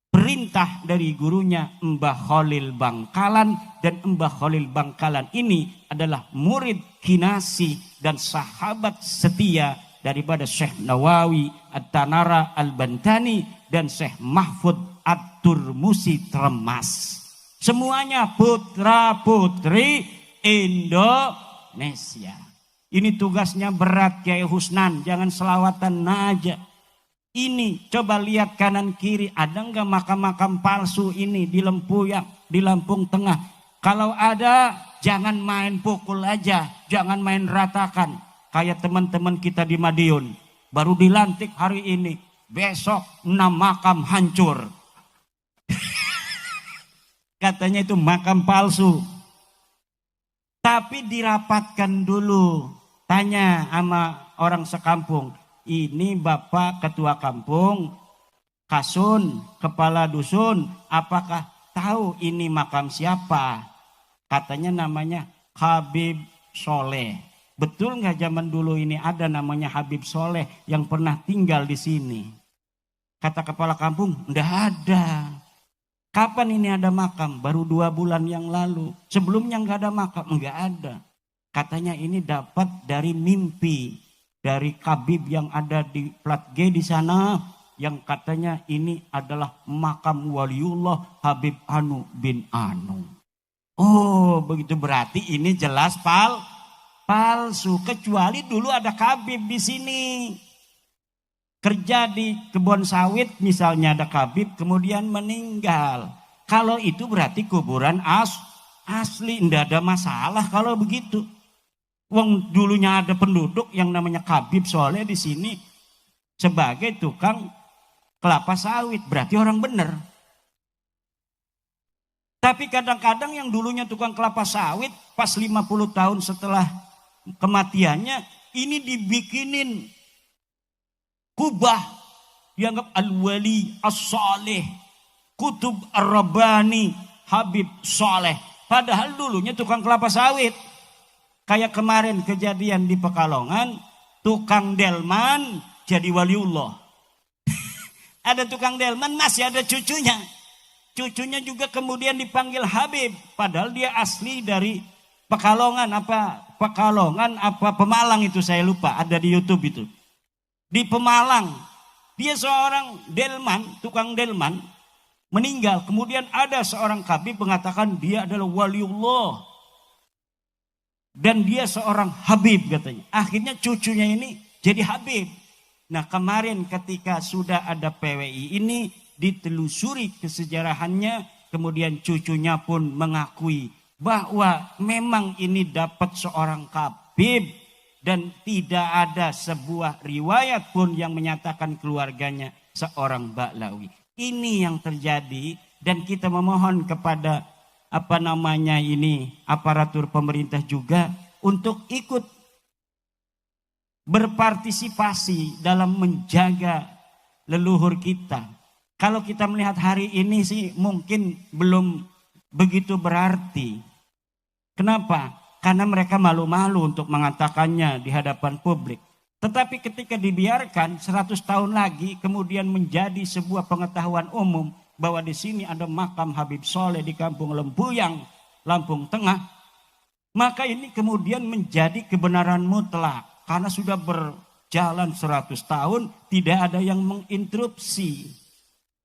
perintah dari gurunya Mbah Khalil Bangkalan, dan Mbah Khalil Bangkalan ini adalah murid kinasi dan sahabat setia daripada Syekh Nawawi At-Tanara Al-Bantani dan Syekh Mahfud At-Turmusi Tremas. Semuanya putra putri Indonesia. Ini tugasnya berat Kiai Husnan, jangan selawatan aja. Ini coba lihat kanan kiri, ada enggak makam-makam palsu ini di Lempuyang, di Lampung Tengah? Kalau ada, jangan main pukul aja, jangan main ratakan. Kayak teman-teman kita di Madiun, baru dilantik hari ini, besok 6 makam hancur. Katanya itu makam palsu. Tapi dirapatkan dulu, tanya sama orang sekampung, ini Bapak Ketua Kampung, Kasun, Kepala Dusun, apakah tahu ini makam siapa? Katanya namanya Habib Soleh. Betul nggak zaman dulu ini ada namanya Habib Soleh yang pernah tinggal di sini? Kata kepala kampung, enggak ada. Kapan ini ada makam? Baru 2 bulan yang lalu. Sebelumnya enggak ada makam, enggak ada. Katanya ini dapat dari mimpi. Dari Kabib yang ada di plat G di sana. Yang katanya ini adalah makam waliullah Habib Anu bin Anu. Oh begitu, berarti ini jelas palsu. Kecuali dulu ada Kabib di sini. Kerja di kebun sawit misalnya ada Kabib kemudian meninggal. Kalau itu berarti kuburan asli, enggak ada masalah kalau begitu. Wong dulunya ada penduduk yang namanya Habib Soleh di sini sebagai tukang kelapa sawit, berarti orang benar. Tapi kadang-kadang yang dulunya tukang kelapa sawit pas 50 tahun setelah kematiannya ini dibikinin kubah, dianggap al-wali as-salih, kutub ar-rabbani, Habib Soleh. Padahal dulunya tukang kelapa sawit. Kayak kemarin kejadian di Pekalongan, tukang delman jadi waliullah. Ada tukang delman masih ada cucunya. Cucunya juga kemudian dipanggil Habib. Padahal dia asli dari Pekalongan apa Pemalang itu saya lupa, ada di YouTube itu. Di Pemalang, dia seorang delman, tukang delman, meninggal. Kemudian ada seorang Habib mengatakan dia adalah waliullah. Dan dia seorang Habib katanya. Akhirnya cucunya ini jadi Habib. Nah kemarin ketika sudah ada PWI ini ditelusuri kesejarahannya. Kemudian cucunya pun mengakui bahwa memang ini dapat seorang Habib. Dan tidak ada sebuah riwayat pun yang menyatakan keluarganya seorang Ba'lawi. Ini yang terjadi dan kita memohon kepada aparatur pemerintah juga untuk ikut berpartisipasi dalam menjaga leluhur kita. Kalau kita melihat hari ini sih mungkin belum begitu berarti. Kenapa? Karena mereka malu-malu untuk mengatakannya di hadapan publik. Tetapi ketika dibiarkan 100 tahun lagi kemudian menjadi sebuah pengetahuan umum bahwa di sini ada makam Habib Soleh di Kampung Lempuyang, Lampung Tengah, maka ini kemudian menjadi kebenaran mutlak. Karena sudah berjalan 100 tahun tidak ada yang menginterupsi.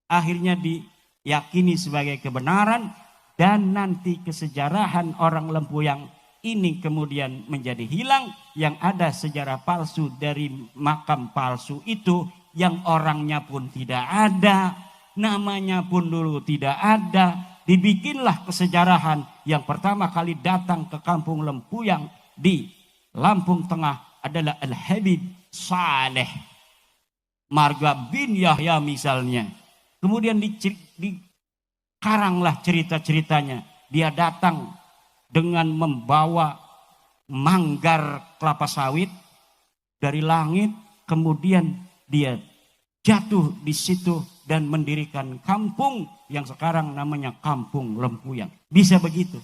Akhirnya diyakini sebagai kebenaran dan nanti kesejarahan orang Lempuyang ini kemudian menjadi hilang, yang ada sejarah palsu dari makam palsu itu, yang orangnya pun tidak ada, namanya pun dulu tidak ada. Dibikinlah kesejarahan yang pertama kali datang ke Kampung Lempuyang di Lampung Tengah adalah Al-Habib Saleh Marga bin Yahya misalnya. Kemudian dikaranglah cerita-ceritanya. Dia datang dengan membawa manggar kelapa sawit dari langit, kemudian dia jatuh di situ dan mendirikan kampung yang sekarang namanya Kampung Lempuyang. Bisa begitu.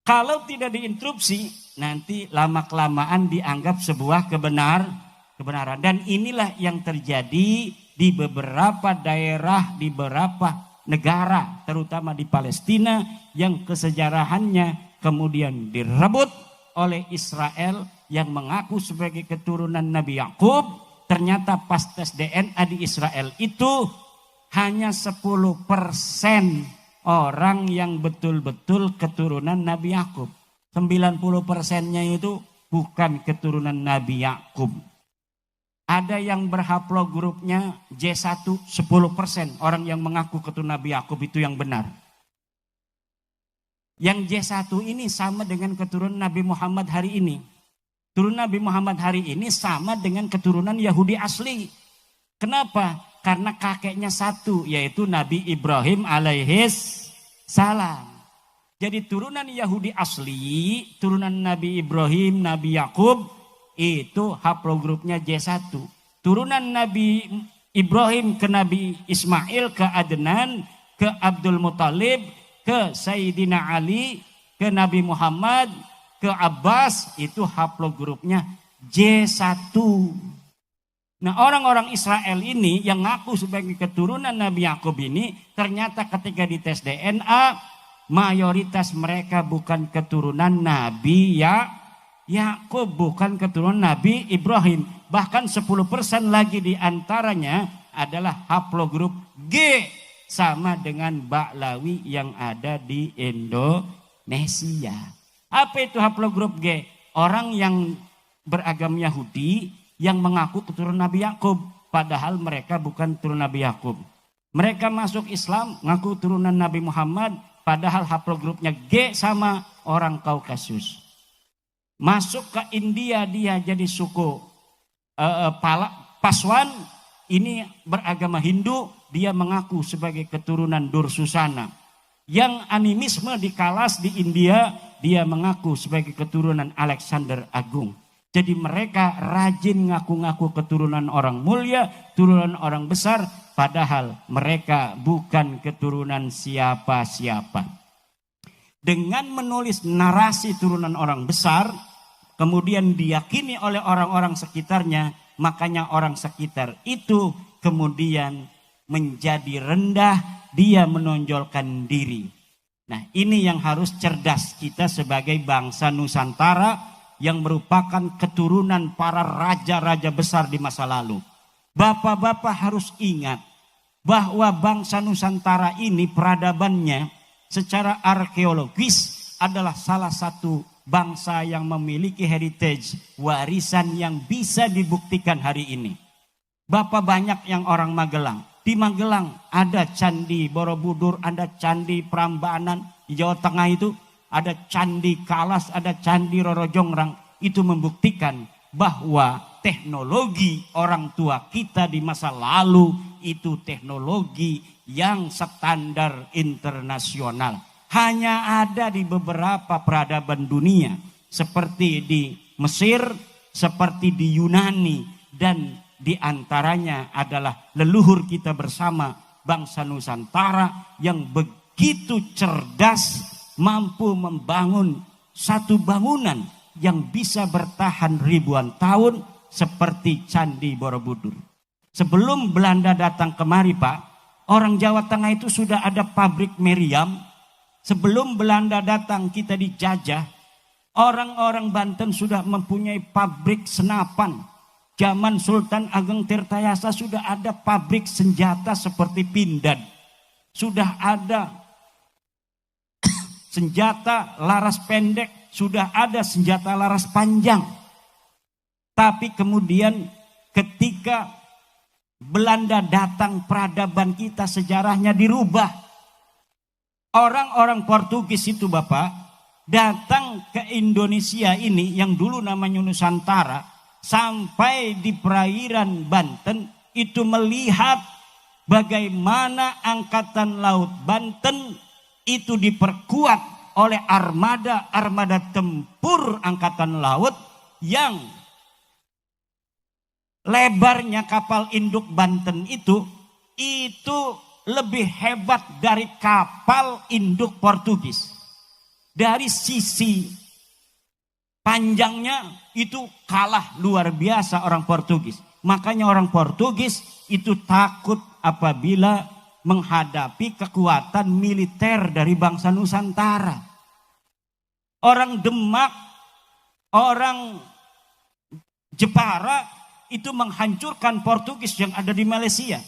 Kalau tidak diinterupsi, nanti lama-kelamaan dianggap sebuah kebenaran. Dan inilah yang terjadi di beberapa daerah, di beberapa negara, terutama di Palestina, yang kesejarahannya kemudian direbut oleh Israel yang mengaku sebagai keturunan Nabi Yakub. Ternyata pas tes DNA di Israel itu hanya 10% orang yang betul-betul keturunan Nabi Yakub. 90%-nya itu bukan keturunan Nabi Yakub. Ada yang berhaplogrupnya J1 10%, orang yang mengaku keturunan Nabi Yakub itu yang benar. Yang J1 ini sama dengan keturunan Nabi Muhammad hari ini. Keturunan Nabi Muhammad hari ini sama dengan keturunan Yahudi asli. Kenapa? Karena kakeknya satu, yaitu Nabi Ibrahim alaihis salam. Jadi turunan Yahudi asli, turunan Nabi Ibrahim, Nabi Yakub itu haplogrupnya J1. Turunan Nabi Ibrahim ke Nabi Ismail, ke Adnan, ke Abdul Muthalib, ke Sayyidina Ali, ke Nabi Muhammad, ke Abbas, itu haplogrupnya J1. Nah, orang-orang Israel ini yang ngaku sebagai keturunan Nabi Yakub ini, ternyata ketika dites DNA, mayoritas mereka bukan keturunan Nabi Yakub, bukan keturunan Nabi Ibrahim. Bahkan 10% lagi diantaranya adalah haplogrup G, sama dengan Ba'lawi yang ada di Indonesia. Apa itu haplogrup G? Orang yang beragama Yahudi yang mengaku keturunan Nabi Yakub, padahal mereka bukan keturunan Nabi Yakub. Mereka masuk Islam ngaku keturunan Nabi Muhammad, padahal haplogrupnya G sama orang Kaukasus. Masuk ke India dia jadi suku Paswan, ini beragama Hindu, dia mengaku sebagai keturunan Dursusana. Yang animisme di Kalas di India, dia mengaku sebagai keturunan Alexander Agung. Jadi mereka rajin ngaku-ngaku keturunan orang mulia, turunan orang besar, padahal mereka bukan keturunan siapa-siapa. Dengan menulis narasi turunan orang besar, kemudian diyakini oleh orang-orang sekitarnya, makanya orang sekitar itu kemudian menjadi rendah, dia menonjolkan diri. Nah, ini yang harus cerdas kita sebagai bangsa Nusantara yang merupakan keturunan para raja-raja besar di masa lalu. Bapak-bapak harus ingat bahwa bangsa Nusantara ini peradabannya secara arkeologis adalah salah satu bangsa yang memiliki heritage, warisan yang bisa dibuktikan hari ini. Bapak banyak yang orang Magelang. Di Magelang ada Candi Borobudur, ada Candi Prambanan. Di Jawa Tengah itu ada Candi Kalas, ada Candi Roro Jongrang. Itu membuktikan bahwa teknologi orang tua kita di masa lalu itu teknologi yang standar internasional. Hanya ada di beberapa peradaban dunia, seperti di Mesir, seperti di Yunani, dan di antaranya adalah leluhur kita bersama bangsa Nusantara yang begitu cerdas, mampu membangun satu bangunan yang bisa bertahan ribuan tahun seperti Candi Borobudur. Sebelum Belanda datang kemari, Pak, orang Jawa Tengah itu sudah ada pabrik meriam. Sebelum Belanda datang kita dijajah, orang-orang Banten sudah mempunyai pabrik senapan. Zaman Sultan Ageng Tirtayasa sudah ada pabrik senjata seperti Pindad. Sudah ada senjata laras pendek, sudah ada senjata laras panjang. Tapi kemudian ketika Belanda datang, peradaban kita sejarahnya dirubah. Orang-orang Portugis itu, Bapak, datang ke Indonesia ini yang dulu namanya Nusantara, sampai di perairan Banten itu melihat bagaimana angkatan laut Banten itu diperkuat oleh armada tempur angkatan laut yang lebarnya kapal induk Banten itu lebih hebat dari kapal induk Portugis. Dari sisi panjangnya itu kalah luar biasa orang Portugis. Makanya orang Portugis itu takut apabila menghadapi kekuatan militer dari bangsa Nusantara. Orang Demak, orang Jepara itu menghancurkan Portugis yang ada di Malaysia.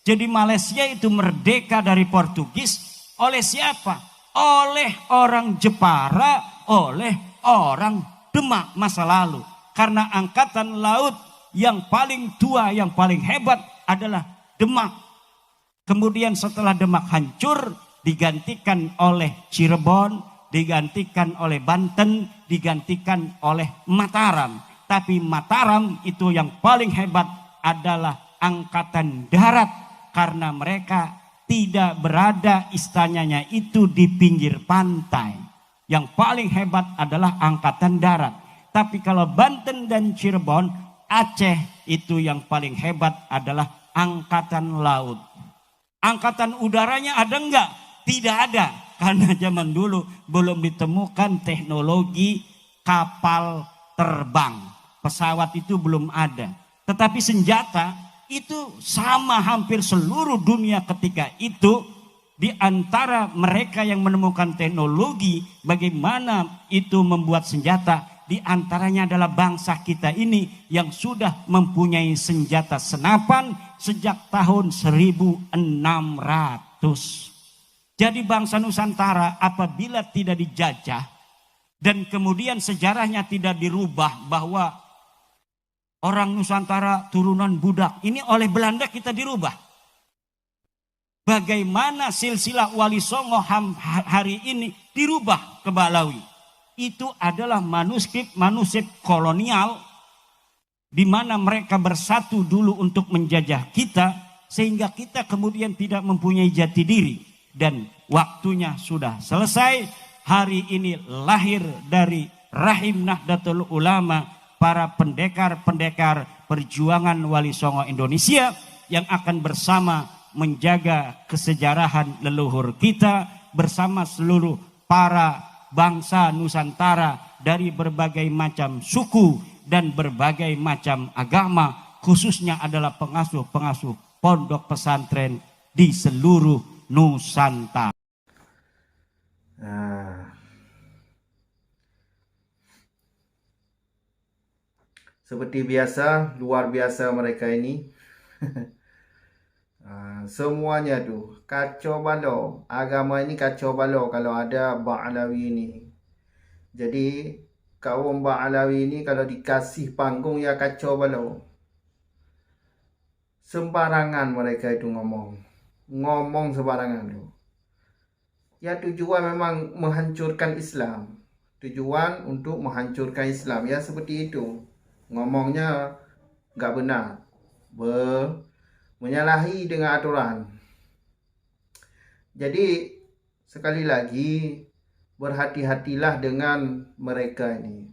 Jadi Malaysia itu merdeka dari Portugis oleh siapa? Oleh orang Jepara, oleh orang Demak masa lalu. Karena angkatan laut yang paling tua, yang paling hebat adalah Demak. Kemudian setelah Demak hancur, digantikan oleh Cirebon, digantikan oleh Banten, digantikan oleh Mataram. Tapi Mataram itu yang paling hebat adalah angkatan darat. Karena mereka tidak berada istananya itu di pinggir pantai. Yang paling hebat adalah angkatan darat. Tapi kalau Banten dan Cirebon, Aceh, itu yang paling hebat adalah angkatan laut. Angkatan udaranya ada enggak? Tidak ada. Karena zaman dulu belum ditemukan teknologi kapal terbang. Pesawat itu belum ada. Tetapi senjata itu sama hampir seluruh dunia ketika itu. Di antara mereka yang menemukan teknologi bagaimana itu membuat senjata, di antaranya adalah bangsa kita ini yang sudah mempunyai senjata senapan sejak tahun 1600. Jadi bangsa Nusantara apabila tidak dijajah dan kemudian sejarahnya tidak dirubah bahwa orang Nusantara turunan budak, ini oleh Belanda kita dirubah. Bagaimana silsilah Wali Songo hari ini dirubah ke Balawi. Itu adalah manuskrip kolonial di mana mereka bersatu dulu untuk menjajah kita sehingga kita kemudian tidak mempunyai jati diri dan waktunya sudah selesai. Hari ini lahir dari rahim Nahdlatul Ulama para pendekar-pendekar perjuangan Wali Songo Indonesia yang akan bersama menjaga kesejarahan leluhur kita bersama seluruh para bangsa Nusantara dari berbagai macam suku dan berbagai macam agama, khususnya adalah pengasuh-pengasuh pondok pesantren di seluruh Nusantara.
Seperti biasa, luar biasa mereka ini. Semuanya tu kacau balau. Agama ini kacau balau kalau ada Ba'alawi ini. Jadi kaum Ba'alawi ini kalau dikasih panggung ya kacau balau. Sembarangan mereka itu ngomong sembarangan tu. Ya tujuan memang menghancurkan Islam. Tujuan untuk menghancurkan Islam ya seperti itu. Ngomongnya enggak benar. Menyalahi dengan aturan. Jadi sekali lagi berhati-hatilah dengan mereka ini.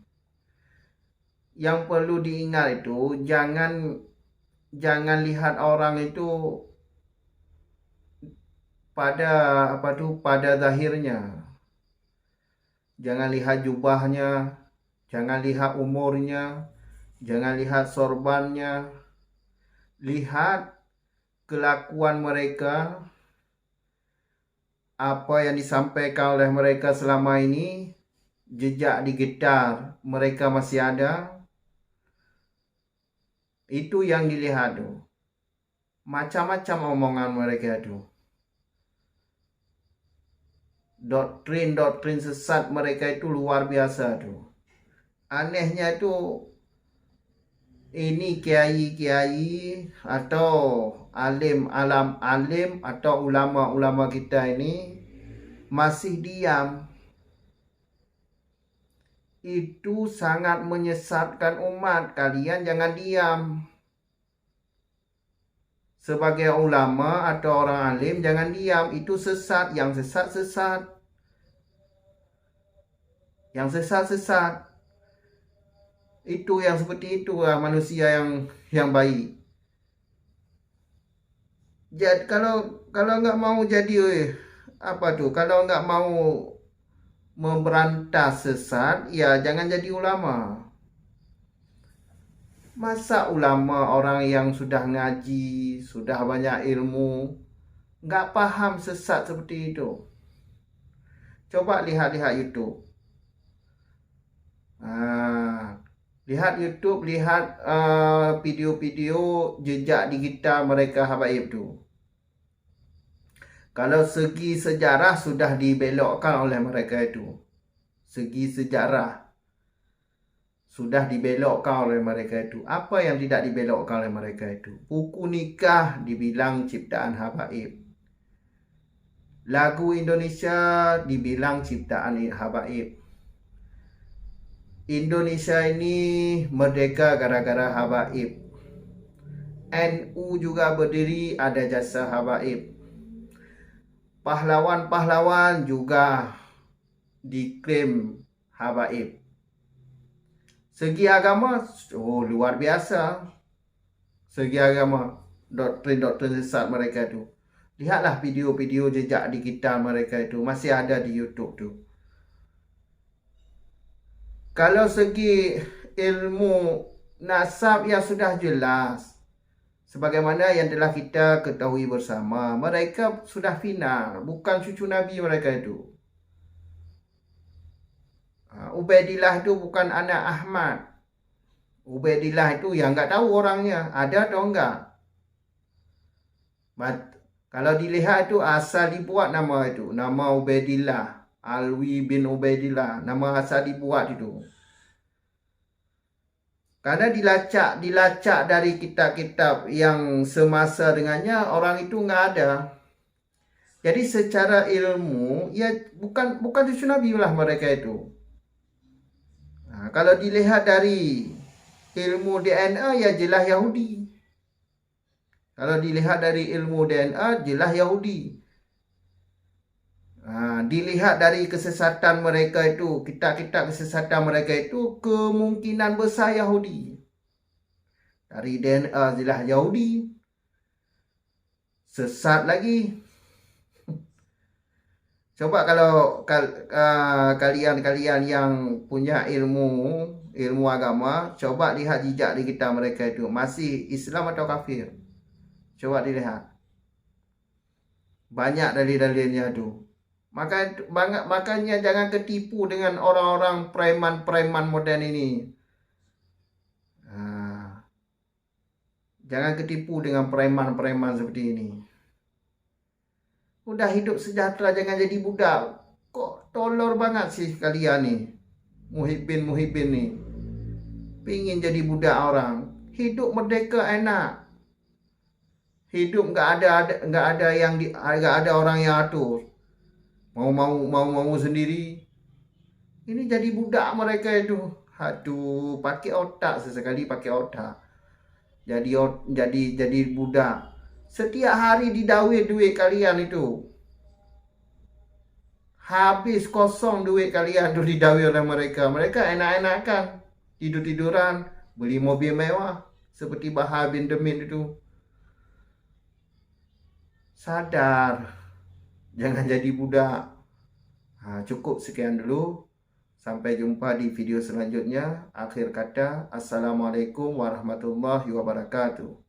Yang perlu diingat itu jangan lihat orang itu pada zahirnya. Jangan lihat jubahnya, jangan lihat umurnya, jangan lihat sorbannya. Lihat kelakuan mereka, apa yang disampaikan oleh mereka selama ini, jejak digital mereka masih ada. Itu yang dilihat tu. Macam-macam omongan mereka tu. Doktrin sesat mereka itu luar biasa tu. Anehnya tu, ini kiai-kiai atau alim atau ulama-ulama kita ini masih diam. Itu sangat menyesatkan umat. Kalian jangan diam. Sebagai ulama atau orang alim jangan diam. Itu sesat. Yang sesat. Yang sesat. Itu yang seperti itu manusia yang baik. Jadi kalau nggak mau jadi kalau nggak mau memberantas sesat, ya jangan jadi ulama. Masa ulama orang yang sudah ngaji, sudah banyak ilmu, nggak paham sesat seperti itu? Coba lihat YouTube. Lihat YouTube, lihat video-video jejak digital mereka habaib tu. Kalau segi sejarah sudah dibelokkan oleh mereka itu. Segi sejarah sudah dibelokkan oleh mereka itu. Apa yang tidak dibelokkan oleh mereka itu? Buku nikah dibilang ciptaan habaib. Lagu Indonesia dibilang ciptaan habaib. Indonesia ini merdeka gara-gara habaib. NU juga berdiri ada jasa habaib. pahlawan-pahlawan juga diklaim habaib. Segi agama, luar biasa. Segi agama, doktrin-doktrin sesat mereka itu. Lihatlah video-video jejak digital mereka itu, masih ada di YouTube tu. Kalau segi ilmu nasab ya sudah jelas. Sebagaimana yang telah kita ketahui bersama, mereka sudah final, bukan cucu Nabi mereka itu. Ubaidillah itu bukan anak Ahmad. Ubaidillah itu yang enggak tahu orangnya, ada atau enggak. Kalau dilihat itu asal dibuat nama itu, nama Ubaidillah, Alwi bin Ubaidillah, nama asal dibuat itu. Karena dilacak dari kitab-kitab yang semasa dengannya, orang itu enggak ada. Jadi secara ilmu, ya bukan cucu Nabi lah mereka itu. Kalau dilihat dari ilmu DNA, ya jelas Yahudi. Kalau dilihat dari ilmu DNA, jelas Yahudi. Dilihat dari kesesatan mereka itu, kitab-kitab kesesatan mereka itu, kemungkinan besar Yahudi. Dari DNA jelas Yahudi. Sesat lagi. Coba kalau kalian yang punya ilmu agama, coba lihat jejak di kitab mereka itu, masih Islam atau kafir. Coba dilihat. Banyak dalil-dalilnya tu. Makanya jangan ketipu dengan orang-orang preman-preman moden ini. Jangan ketipu dengan preman-preman seperti ini. Udah hidup sejahtera, jangan jadi budak. Kok tolol banget sih kalian nih. Muhibin nih. Pingin jadi budak orang. Hidup merdeka enak. Hidup enggak ada orang yang atur. Mau sendiri. Ini jadi budak mereka itu. Aduh, pakai otak sesekali, pakai otak. Jadi budak. Setiap hari didawai duit kalian itu. Habis kosong duit kalian tu didawai oleh mereka. Mereka enak-enakan. Tidur-tiduran, beli mobil mewah seperti Bahar bin Demin itu. Sadar. Jangan jadi budak. Cukup sekian dulu. Sampai jumpa di video selanjutnya. Akhir kata, Assalamualaikum warahmatullahi wabarakatuh.